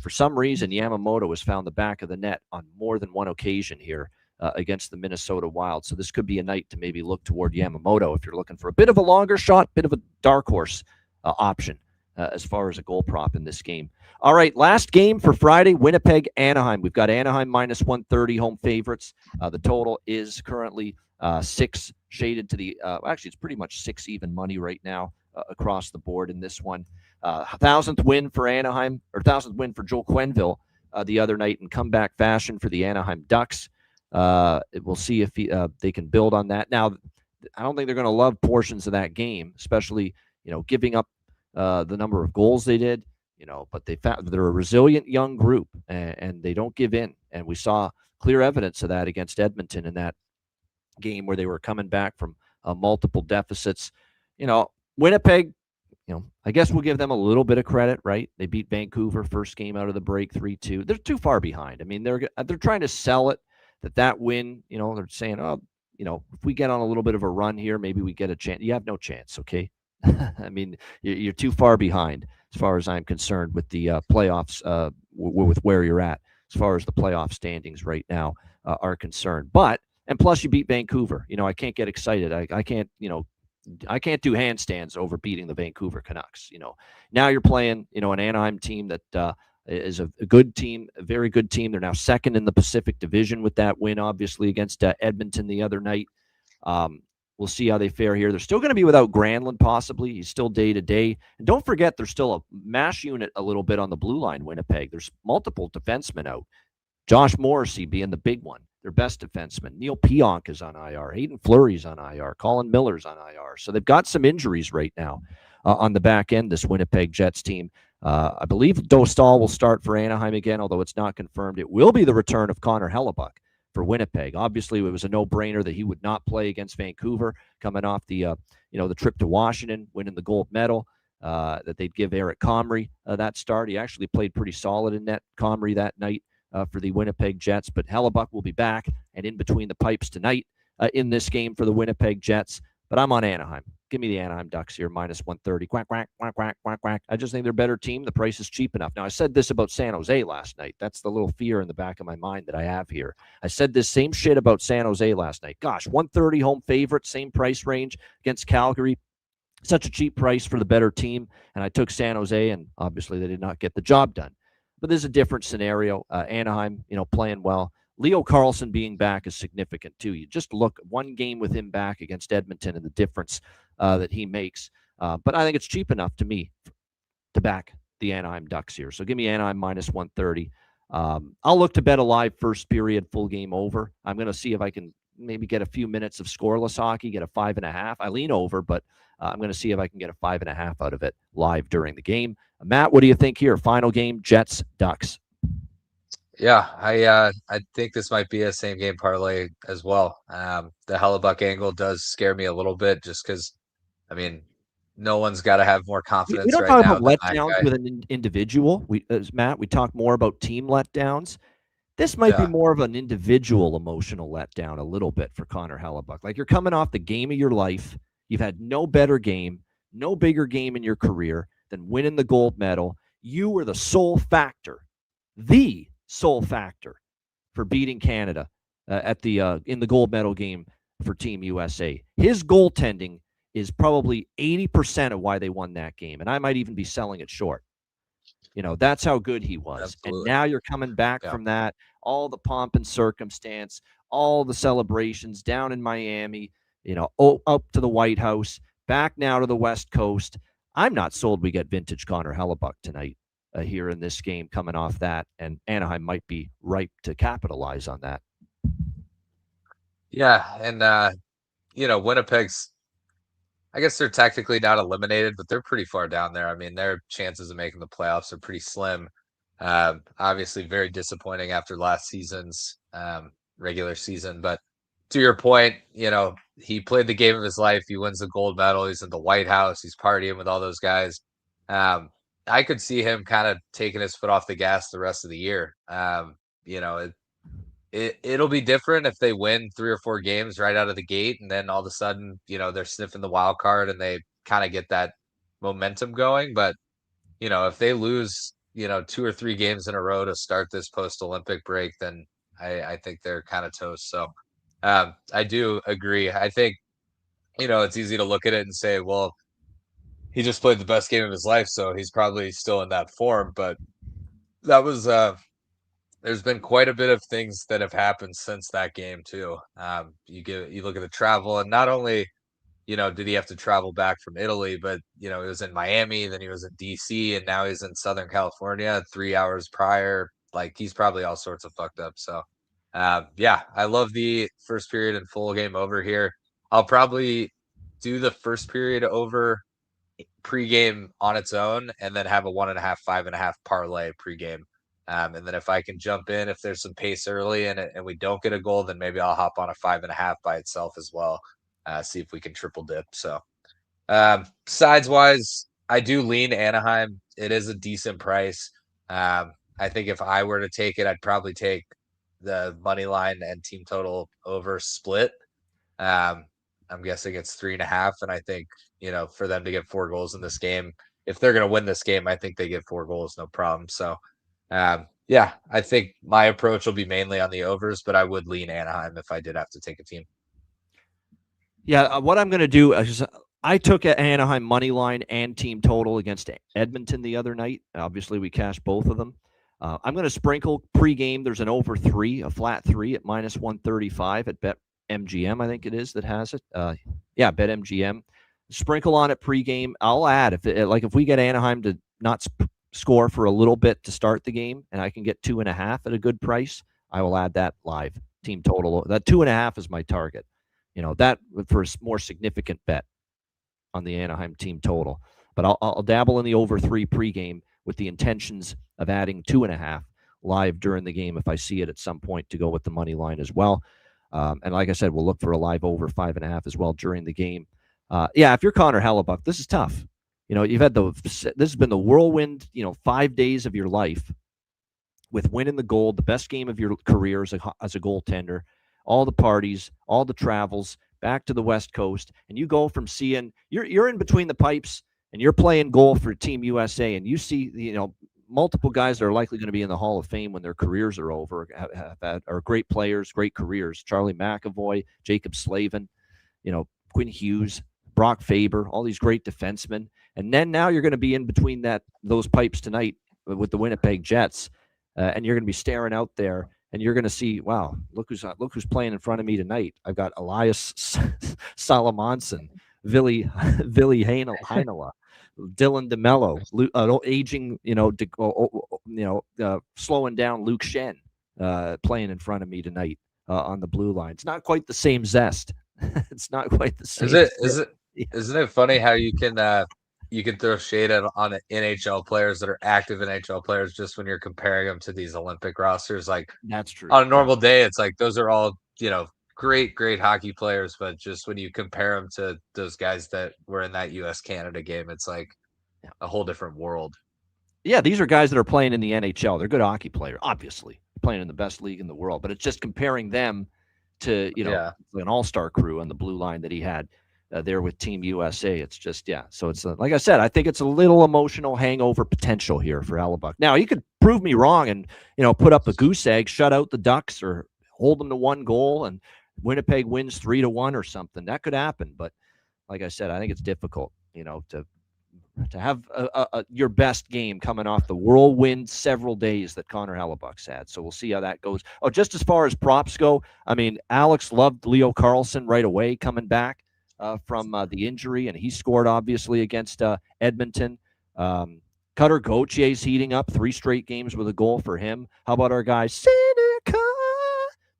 for some reason, Yamamoto has found the back of the net on more than one occasion here against the Minnesota Wild. So this could be a night to maybe look toward Yamamoto if you're looking for a bit of a longer shot, bit of a dark horse option as far as a goal prop in this game. All right, last game for Friday, Winnipeg, Anaheim. We've got Anaheim minus 130 home favorites. The total is currently 6 shaded to the actually, it's pretty much 6 even money right now across the board in this one. 1,000th win for Anaheim, or 1,000th win for Joel Quenneville the other night in comeback fashion for the Anaheim Ducks. We'll see if they can build on that. Now, I don't think they're going to love portions of that game, especially, giving up the number of goals they did. But they're a resilient young group, and they don't give in. And we saw clear evidence of that against Edmonton in that game where they were coming back from multiple deficits. Winnipeg, I guess we'll give them a little bit of credit, right? They beat Vancouver first game out of the break 3-2. They're too far behind. I mean, they're trying to sell it that win, they're saying, if we get on a little bit of a run here, maybe we get a chance. You have no chance, okay? I mean, you're too far behind as far as I'm concerned with the playoffs, with where you're at as far as the playoff standings right now are concerned. And plus you beat Vancouver. I can't get excited. I can't do handstands over beating the Vancouver Canucks. Now you're playing, an Anaheim team that is a good team, a very good team. They're now second in the Pacific Division with that win, obviously, against Edmonton the other night. We'll see how they fare here. They're still going to be without Granlund, possibly. He's still day-to-day. And don't forget, there's still a mash unit a little bit on the blue line, Winnipeg. There's multiple defensemen out. Josh Morrissey being the big one. their best defenseman. Neil Pionk is on IR. Hayden Fleury's on IR. Colin Miller's on IR. So they've got some injuries right now on the back end, this Winnipeg Jets team. I believe Dostal will start for Anaheim again, although it's not confirmed. It will be the return of Connor Hellebuck for Winnipeg. Obviously, it was a no-brainer that he would not play against Vancouver, coming off the the trip to Washington, winning the gold medal. That they'd give Eric Comrie that start. He actually played pretty solid in net, Comrie, that night for the Winnipeg Jets. But Hellebuck will be back and in between the pipes tonight in this game for the Winnipeg Jets. But I'm on Anaheim. Give me the Anaheim Ducks here, minus 130. Quack, quack, quack, quack, quack, quack. I just think they're a better team. The price is cheap enough. Now, I said this about San Jose last night. That's the little fear in the back of my mind that I have here. I said this same shit about San Jose last night. Gosh, 130 home favorite, same price range against Calgary. Such a cheap price for the better team. And I took San Jose, and obviously they did not get the job done. But there's a different scenario. Anaheim, playing well. Leo Carlsson being back is significant too. You just look one game with him back against Edmonton and the difference that he makes. But I think it's cheap enough to me to back the Anaheim Ducks here. So give me Anaheim minus 130. I'll look to bet a live first period full game over. I'm going to see if I can maybe get a few minutes of scoreless hockey, get a 5.5. I lean over, but I'm going to see if I can get a 5.5 out of it live during the game. Matt, what do you think here? Final game, Jets, Ducks. Yeah, I think this might be a same game parlay as well. The Hellebuck angle does scare me a little bit just because, no one's got to have more confidence we don't right talk now. About letdowns with an individual. Matt, we talk more about team letdowns. This might be more of an individual emotional letdown a little bit for Connor Hellebuck. Like, you're coming off the game of your life. You've had no better game, no bigger game in your career than winning the gold medal. You were the sole factor for beating Canada in the gold medal game for Team USA. His goaltending is probably 80% of why they won that game, and I might even be selling it short. That's how good he was. Absolutely. And now you're coming back from that, all the pomp and circumstance, all the celebrations down in Miami, up to the White House, back now to the West Coast. I'm not sold we get vintage Connor Hellebuck tonight here in this game coming off that, and Anaheim might be ripe to capitalize on that. Yeah, and Winnipeg's, I guess they're technically not eliminated, but they're pretty far down there. Their chances of making the playoffs are pretty slim. Obviously very disappointing after last season's regular season. But to your point, he played the game of his life. He wins the gold medal. He's in the White House. He's partying with all those guys. I could see him kind of taking his foot off the gas the rest of the year. It'll be different if they win 3 or 4 games right out of the gate, and then all of a sudden, they're sniffing the wild card and they kind of get that momentum going. But, if they lose, 2 or 3 games in a row to start this post-Olympic break, then I think they're kind of toast. So I do agree. I think, it's easy to look at it and say, well, he just played the best game of his life, so he's probably still in that form. But that was there's been quite a bit of things that have happened since that game too. You look at the travel, and not only did he have to travel back from Italy, but he was in Miami, then he was in DC, and now he's in Southern California 3 hours prior. Like, he's probably all sorts of fucked up. So I love the first period and full game over here. I'll probably do the first period over pregame on its own, and then have a 1.5, 5.5 parlay pregame. And then if I can jump in, if there's some pace early and we don't get a goal, then maybe I'll hop on a 5.5 by itself as well. See if we can triple dip. So sides wise, I do lean Anaheim. It is a decent price. I think if I were to take it, I'd probably take the money line and team total over split. I'm guessing it's 3.5. And I think, for them to get 4 goals in this game, if they're going to win this game, I think they get 4 goals, no problem. So I think my approach will be mainly on the overs, but I would lean Anaheim if I did have to take a team. Yeah, what I'm going to do is I took an Anaheim money line and team total against Edmonton the other night. Obviously, we cashed both of them. I'm going to sprinkle pregame. There's an over 3, a flat 3 at minus 135 at BetMGM, I think it is, that has it. BetMGM. Sprinkle on it pregame. I'll add, if we get Anaheim to not score for a little bit to start the game, and I can get 2.5 at a good price, I will add that live team total. That 2.5 is my target. That for a more significant bet on the Anaheim team total. But I'll dabble in the over 3 pregame with the intentions of adding 2.5 live during the game if I see it at some point to go with the money line as well. And like I said, we'll look for a live over 5.5 as well during the game. If you're Connor Hellebuck, this is tough. You've had this has been the whirlwind, 5 days of your life with winning the gold, the best game of your career as a goaltender, all the parties, all the travels back to the West Coast, and you go from seeing you're in between the pipes and you're playing goal for Team USA, and you see multiple guys that are likely going to be in the Hall of Fame when their careers are over, are great players, great careers. Charlie McAvoy, Jacob Slavin, Quinn Hughes, Brock Faber, all these great defensemen. And then now you're going to be in between those pipes tonight with the Winnipeg Jets, and you're going to be staring out there, and you're going to see, wow, look who's playing in front of me tonight. I've got Elias Salamonson, Ville Heinola, Dylan DeMello, aging, slowing down Luke Shen, playing in front of me tonight on the blue line. It's not quite the same zest. It's not quite the same. Isn't it funny how you can throw shade on NHL players that are active NHL players just when you're comparing them to these Olympic rosters? Like, that's true. On a normal day, it's like those are all great hockey players, but just when you compare them to those guys that were in that US-Canada game, it's like a whole different world. Yeah, these are guys that are playing in the NHL. They're good hockey players, obviously, playing in the best league in the world. But it's just comparing them to an all-star crew on the blue line that he had there with Team USA. It's just So it's like I said, I think it's a little emotional hangover potential here for Hellebuck. Now he could prove me wrong and put up a goose egg, shut out the Ducks, or hold them to 1 goal, and Winnipeg wins 3-1 or something. That could happen, but like I said, I think it's difficult, to have your best game coming off the whirlwind several days that Connor Hellebuck's had. So we'll see how that goes. Oh, just as far as props go, I mean, Alex loved Leo Carlsson right away coming back from the injury, and he scored obviously against Edmonton. Cutter Gautier's heating up, 3 straight games with a goal for him. How about our guy Seneca?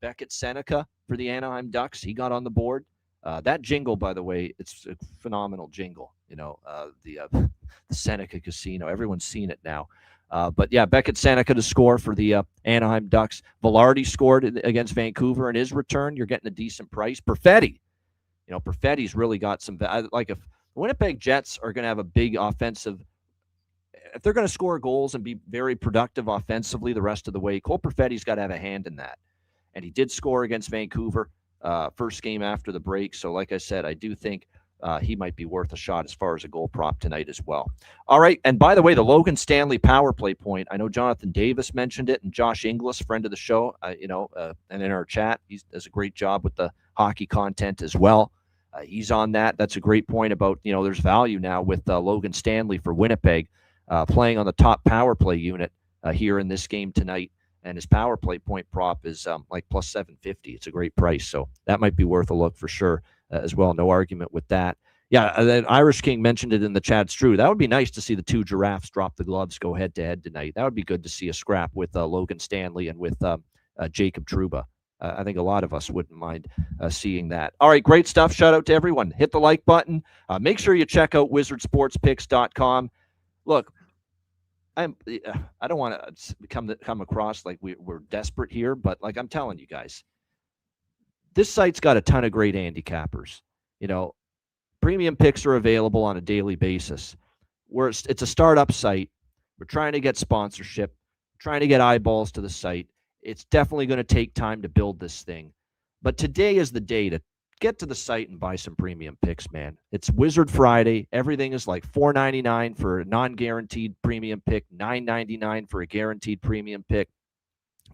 Beckett Seneca for the Anaheim Ducks. He got on the board. That jingle, by the way, it's a phenomenal jingle. The Seneca Casino. Everyone's seen it now. But yeah, Beckett Seneca to score for the Anaheim Ducks. Velarde scored against Vancouver in his return. You're getting a decent price. Perfetti. Perfetti's really got some. Like if the Winnipeg Jets are going to have a big offensive, if they're going to score goals and be very productive offensively the rest of the way, Cole Perfetti's got to have a hand in that. And he did score against Vancouver first game after the break. So like I said, I do think he might be worth a shot as far as a goal prop tonight as well. All right. And by the way, the Logan Stanley power play point, I know Jonathan Davis mentioned it, and Josh Inglis, friend of the show, and in our chat, he does a great job with the hockey content as well. He's on that. That's a great point about, there's value now with Logan Stanley for Winnipeg playing on the top power play unit here in this game tonight. And his power play point prop is like plus 750. It's a great price. So that might be worth a look for sure as well. No argument with that. Yeah, then Irish King mentioned it in the chat. It's true. That would be nice to see the 2 Giraffes drop the gloves, go head-to-head tonight. That would be good to see a scrap with Logan Stanley and with Jacob Trouba. I think a lot of us wouldn't mind seeing that. All right, great stuff. Shout out to everyone. Hit the like button. Make sure you check out wizardsportspicks.com. Look, I don't want to come across like we're desperate here, but like I'm telling you guys, this site's got a ton of great handicappers. Premium picks are available on a daily basis. It's a startup site. We're trying to get sponsorship, trying to get eyeballs to the site. It's definitely going to take time to build this thing. But today is the day to get to the site and buy some premium picks, man. It's Wizard Friday. Everything is like $4.99 for a non-guaranteed premium pick, $9.99 for a guaranteed premium pick.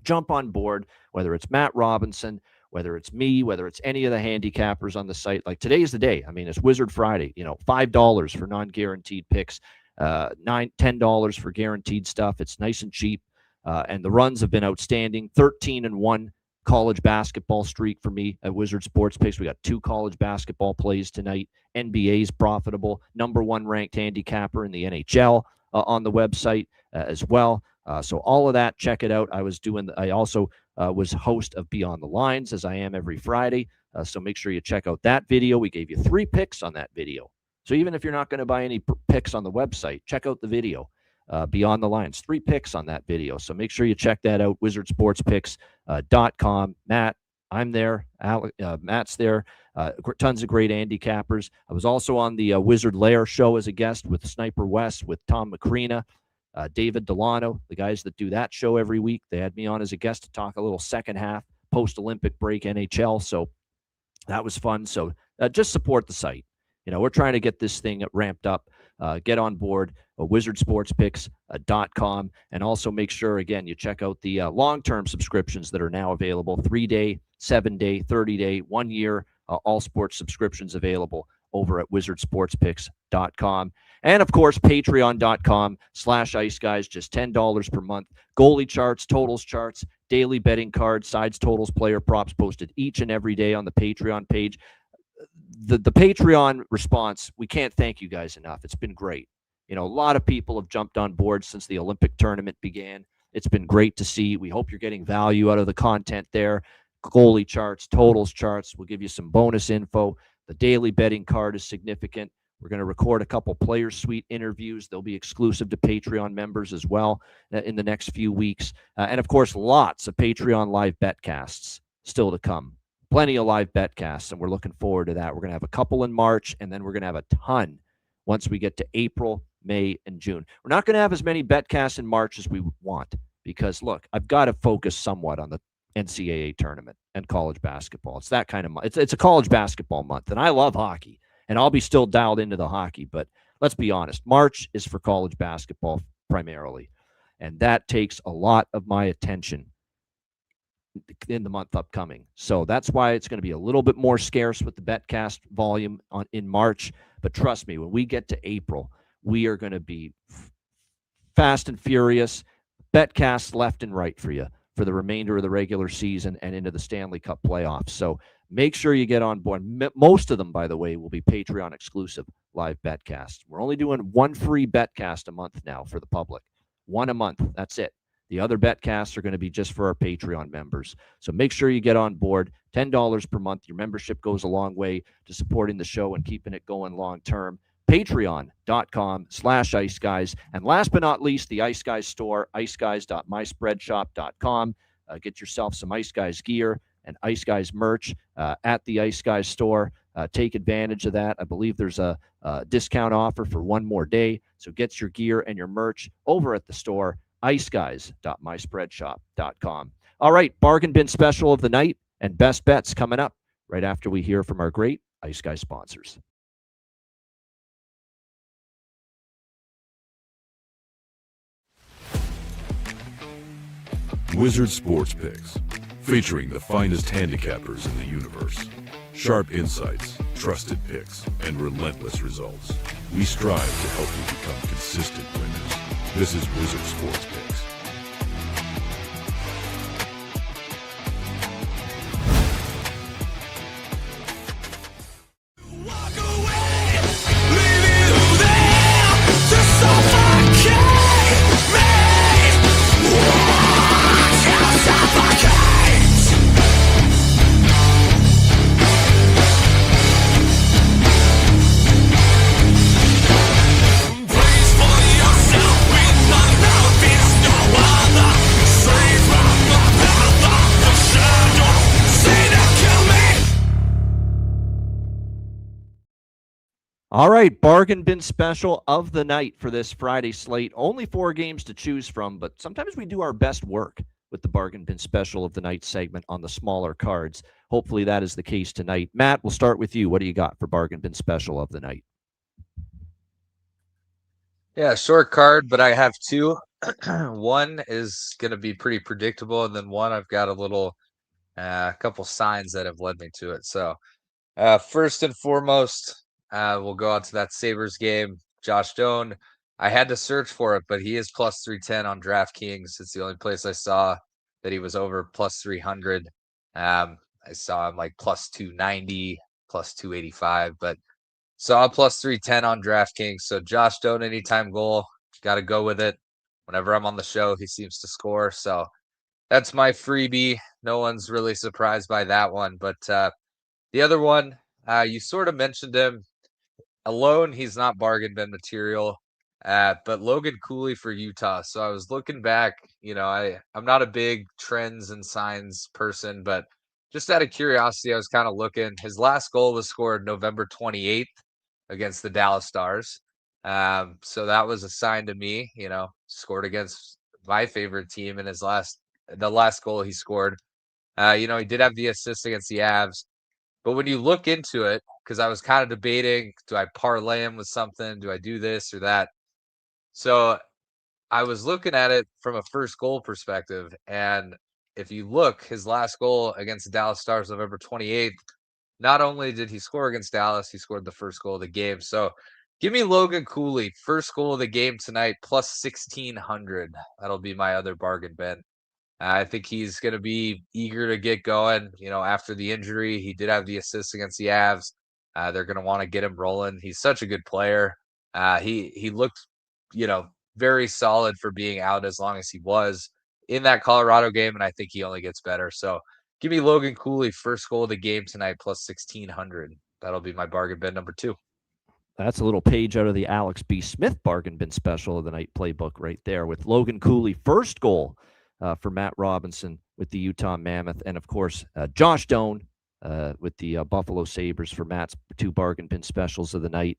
Jump on board, whether it's Matt Robinson, whether it's me, whether it's any of the handicappers on the site. Like today is the day. I mean, it's Wizard Friday, $5 for non-guaranteed picks, $10 for guaranteed stuff. It's nice and cheap. And the runs have been outstanding. 13-1 college basketball streak for me at Wizard Sports Picks. We got 2 college basketball plays tonight. NBA's profitable. Number 1 ranked handicapper in the NHL on the website as well. So all of that, check it out. I also was host of Beyond the Lines, as I am every Friday. So make sure you check out that video. We gave you 3 picks on that video. So even if you're not going to buy any picks on the website, check out the video. Beyond the Lines, 3 picks on that video. So make sure you check that out, wizardsportspicks.com. Matt, I'm there. Matt's there. Tons of great handicappers. I was also on the Wizard Lair show as a guest with Sniper West, with Tom Macrina, David Delano, the guys that do that show every week. They had me on as a guest to talk a little second half, post-Olympic break NHL. So that was fun. So just support the site. We're trying to get this thing ramped up. Get on board, wizardsportspicks.com, and also make sure, again, you check out the long-term subscriptions that are now available, 3-day, 7-day, 30-day, 1-year, all sports subscriptions available over at wizardsportspicks.com. And, of course, patreon.com/iceguys, just $10 per month. Goalie charts, totals charts, daily betting cards, sides, totals, player props posted each and every day on the Patreon page. The Patreon response, we can't thank you guys enough. It's been great. A lot of people have jumped on board since the Olympic tournament began. It's been great to see. We hope you're getting value out of the content there. Goalie charts, totals charts. We'll give you some bonus info. The daily betting card is significant. We're going to record a couple Players Suite interviews. They'll be exclusive to Patreon members as well in the next few weeks. And, of course, lots of Patreon live betcasts still to come. Plenty of live betcasts, and we're looking forward to that. We're going to have a couple in March, and then we're going to have a ton once we get to April, May, and June. We're not going to have as many betcasts in March as we want because, look, I've got to focus somewhat on the NCAA tournament and college basketball. It's that kind of month. It's a college basketball month, and I love hockey, and I'll be still dialed into the hockey. But let's be honest, March is for college basketball primarily, and that takes a lot of my attention in the month upcoming. So that's why it's going to be a little bit more scarce with the betcast volume in March. But trust me, when we get to April, we are going to be fast and furious, betcasts left and right for you for the remainder of the regular season and into the Stanley Cup playoffs. So make sure you get on board. Most of them, by the way, will be Patreon exclusive live betcasts. We're only doing 1 free betcast a month now for the public. 1 a month. That's it. The other betcasts are going to be just for our Patreon members. So make sure you get on board. $10 per month. Your membership goes a long way to supporting the show and keeping it going long term. Patreon.com/iceguys. And last but not least, the Ice Guys store, iceguys.myspreadshop.com. Get yourself some Ice Guys gear and Ice Guys merch at the Ice Guys store. Take advantage of that. I believe there's a discount offer for 1 more day. So get your gear and your merch over at the store, iceguys.myspreadshop.com. All right, bargain bin special of the night and best bets coming up right after we hear from our great Ice Guys sponsors. Wizard Sports Picks, featuring the finest handicappers in the universe. Sharp insights, trusted picks, and relentless results. We strive to help you become consistent winners. This is Wizard Sports Picks. All right, bargain bin special of the night for this Friday slate. Only 4 games to choose from, but sometimes we do our best work with the bargain bin special of the night segment on the smaller cards. Hopefully that is the case tonight. Matt, we'll start with you. What do you got for bargain bin special of the night? Yeah, short card, but I have 2. One is going to be pretty predictable, and then one I've got a couple signs that have led me to it. So first and foremost, we'll go out to that Sabres game. Josh Doan, I had to search for it, but he is plus 310 on DraftKings. It's the only place I saw that he was over plus 300. I saw him like plus 290, plus 285, but saw plus 310 on DraftKings. So Josh Doan, anytime goal, got to go with it. Whenever I'm on the show, he seems to score. So That's my freebie. No one's really surprised by that one. But the other one, you sort of mentioned him. Alone, he's not bargain bin material. But Logan Cooley for Utah. So I was looking back, I'm not a big trends and signs person, but just out of curiosity, I was kind of looking. His last goal was scored November 28th against the Dallas Stars. So that was a sign to me, scored against my favorite team in the last goal he scored. He did have the assist against the Avs. But when you look into it, because I was kind of debating, do I parlay him with something? Do I do this or that? So I was looking at it from a first goal perspective. And if you look, his last goal against the Dallas Stars, November 28th, not only did he score against Dallas, he scored the first goal of the game. So give me Logan Cooley, first goal of the game tonight, plus 1,600. That'll be my other bargain bin. I think he's going to be eager to get going. After the injury, he did have the assist against the Avs. They're going to want to get him rolling. He's such a good player. He looked, very solid for being out as long as he was in that Colorado game, and I think he only gets better. So give me Logan Cooley, first goal of the game tonight, plus 1,600. That'll be my bargain bin number 2. That's a little page out of the Alex B. Smith bargain bin special of the night playbook right there with Logan Cooley, first goal for Matt Robinson with the Utah Mammoth. And, of course, Josh Doan with the Buffalo Sabres for Matt's 2 bargain bin specials of the night.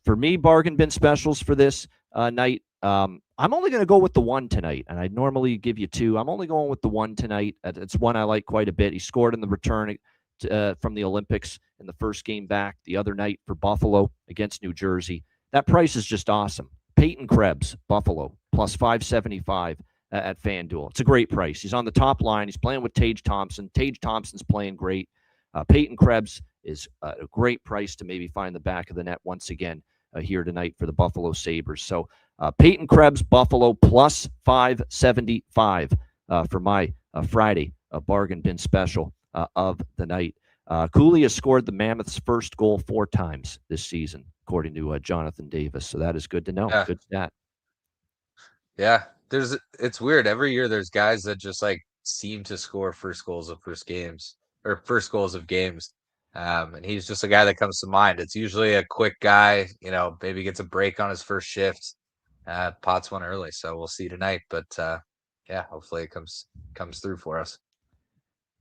For me, bargain bin specials for this night, I'm only going to go with the one tonight, and I normally give you 2. I'm only going with the one tonight. It's one I like quite a bit. He scored in the return from the Olympics in the first game back the other night for Buffalo against New Jersey. That price is just awesome. Peyton Krebs, Buffalo, plus 575 at FanDuel. It's a great price. He's on the top line. He's playing with Tage Thompson. Tage Thompson's playing great. Peyton Krebs is a great price to maybe find the back of the net once again here tonight for the Buffalo Sabres. So Peyton Krebs, Buffalo, plus 575 for my Friday bargain bin special of the night. Cooley has scored the Mammoths' first goal 4 times this season, according to Jonathan Davis. So that is good to know. Yeah. Good stat. Yeah, it's weird. Every year there's guys that just seem to score first goals of games. And he's just a guy that comes to mind. It's usually a quick guy, maybe gets a break on his first shift, pots one early. So we'll see tonight. But hopefully it comes through for us.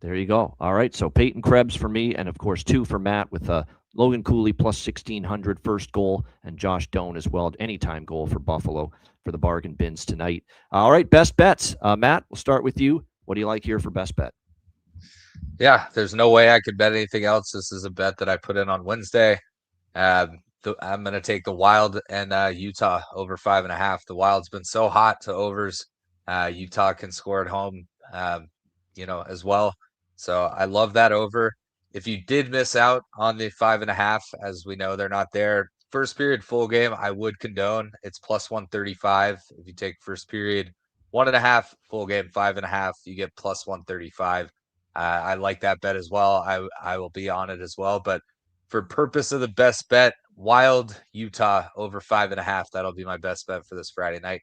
There you go. All right. So Peyton Krebs for me, and of course 2 for Matt with Logan Cooley plus 1,600 first goal, and Josh Doan as well, anytime goal for Buffalo for the bargain bins tonight. All right, best bets. Matt, we'll start with you. What do you like here for best bet? Yeah, there's no way I could bet anything else. This is a bet that I put in on Wednesday. I'm going to take the Wild and Utah over 5.5. The Wild's been so hot to overs. Utah can score at home, as well. So I love that over. If you did miss out on the 5.5, as we know they're not there, first period full game, I would condone. It's plus 135. If you take first period 1.5, full game 5.5, you get plus 135. I like that bet as well. I will be on it as well. But for purpose of the best bet, Wild Utah over 5.5. That'll be my best bet for this Friday night.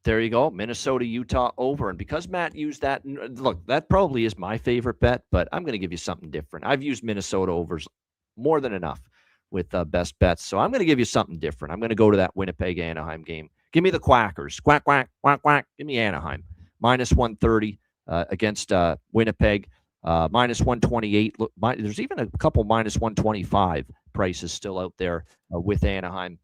There you go. Minnesota, Utah over. And because Matt used that, look, that probably is my favorite bet, but I'm going to give you something different. I've used Minnesota overs more than enough with best bets. So I'm going to give you something different. I'm going to go to that Winnipeg Anaheim game. Give me the Quackers. Quack, quack, quack, quack. Give me Anaheim. Minus 130 against Winnipeg. Minus 128. Look, there's even a couple minus 125 prices still out there with Anaheim.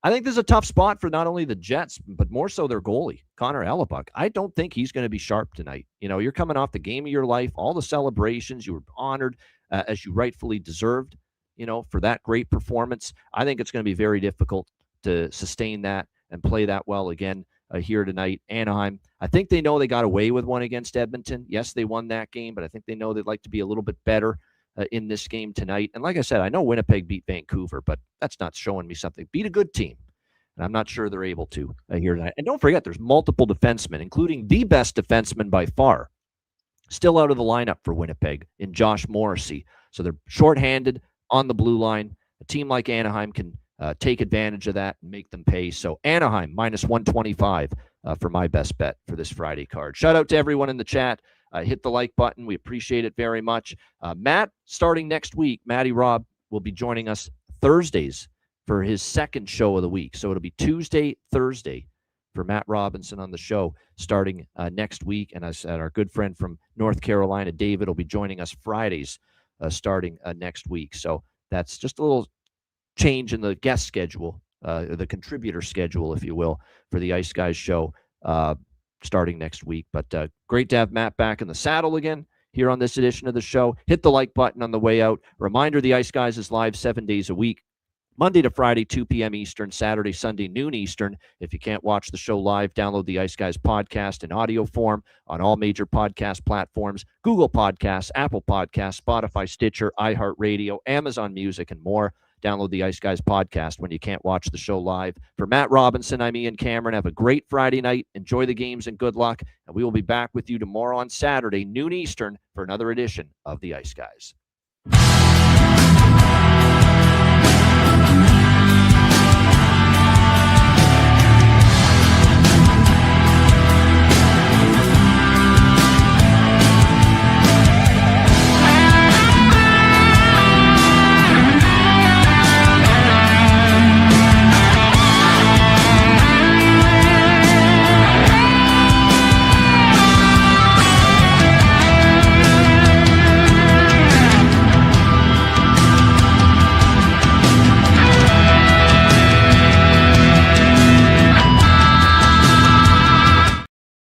I think this is a tough spot for not only the Jets, but more so their goalie, Connor Hellebuck. I don't think he's going to be sharp tonight. You're coming off the game of your life, all the celebrations. You were honored as you rightfully deserved, for that great performance. I think it's going to be very difficult to sustain that and play that well again here tonight. Anaheim, I think they know they got away with one against Edmonton. Yes, they won that game, but I think they know they'd like to be a little bit better in this game tonight. And like I said, I know Winnipeg beat Vancouver, but that's not showing me something. Beat a good team. And I'm not sure they're able to here tonight. And don't forget, there's multiple defensemen, including the best defenseman by far, still out of the lineup for Winnipeg in Josh Morrissey. So they're shorthanded on the blue line. A team like Anaheim can take advantage of that and make them pay. So Anaheim, minus 125 for my best bet for this Friday card. Shout out to everyone in the chat. Hit the like button. We appreciate it very much. Matt, starting next week, Matty Robb will be joining us Thursdays for his second show of the week. So it'll be Tuesday, Thursday for Matt Robinson on the show starting next week. And as I said, our good friend from North Carolina, David, will be joining us Fridays starting next week. So that's just a little change in the guest schedule, the contributor schedule, if you will, for the Ice Guys show starting next week. But great to have Matt back in the saddle again here on this edition of the show. Hit the like button on the way out. Reminder, the Ice Guys is live 7 days a week, Monday to Friday, 2 p.m. Eastern, Saturday, Sunday, noon Eastern. If you can't watch the show live, download the Ice Guys podcast in audio form on all major podcast platforms, Google Podcasts, Apple Podcasts, Spotify, Stitcher, iHeartRadio, Amazon Music, and more. Download the Ice Guys podcast when you can't watch the show live. For Matt Robinson, I'm Ian Cameron. Have a great Friday night. Enjoy the games and good luck. And we will be back with you tomorrow on Saturday, noon Eastern, for another edition of the Ice Guys.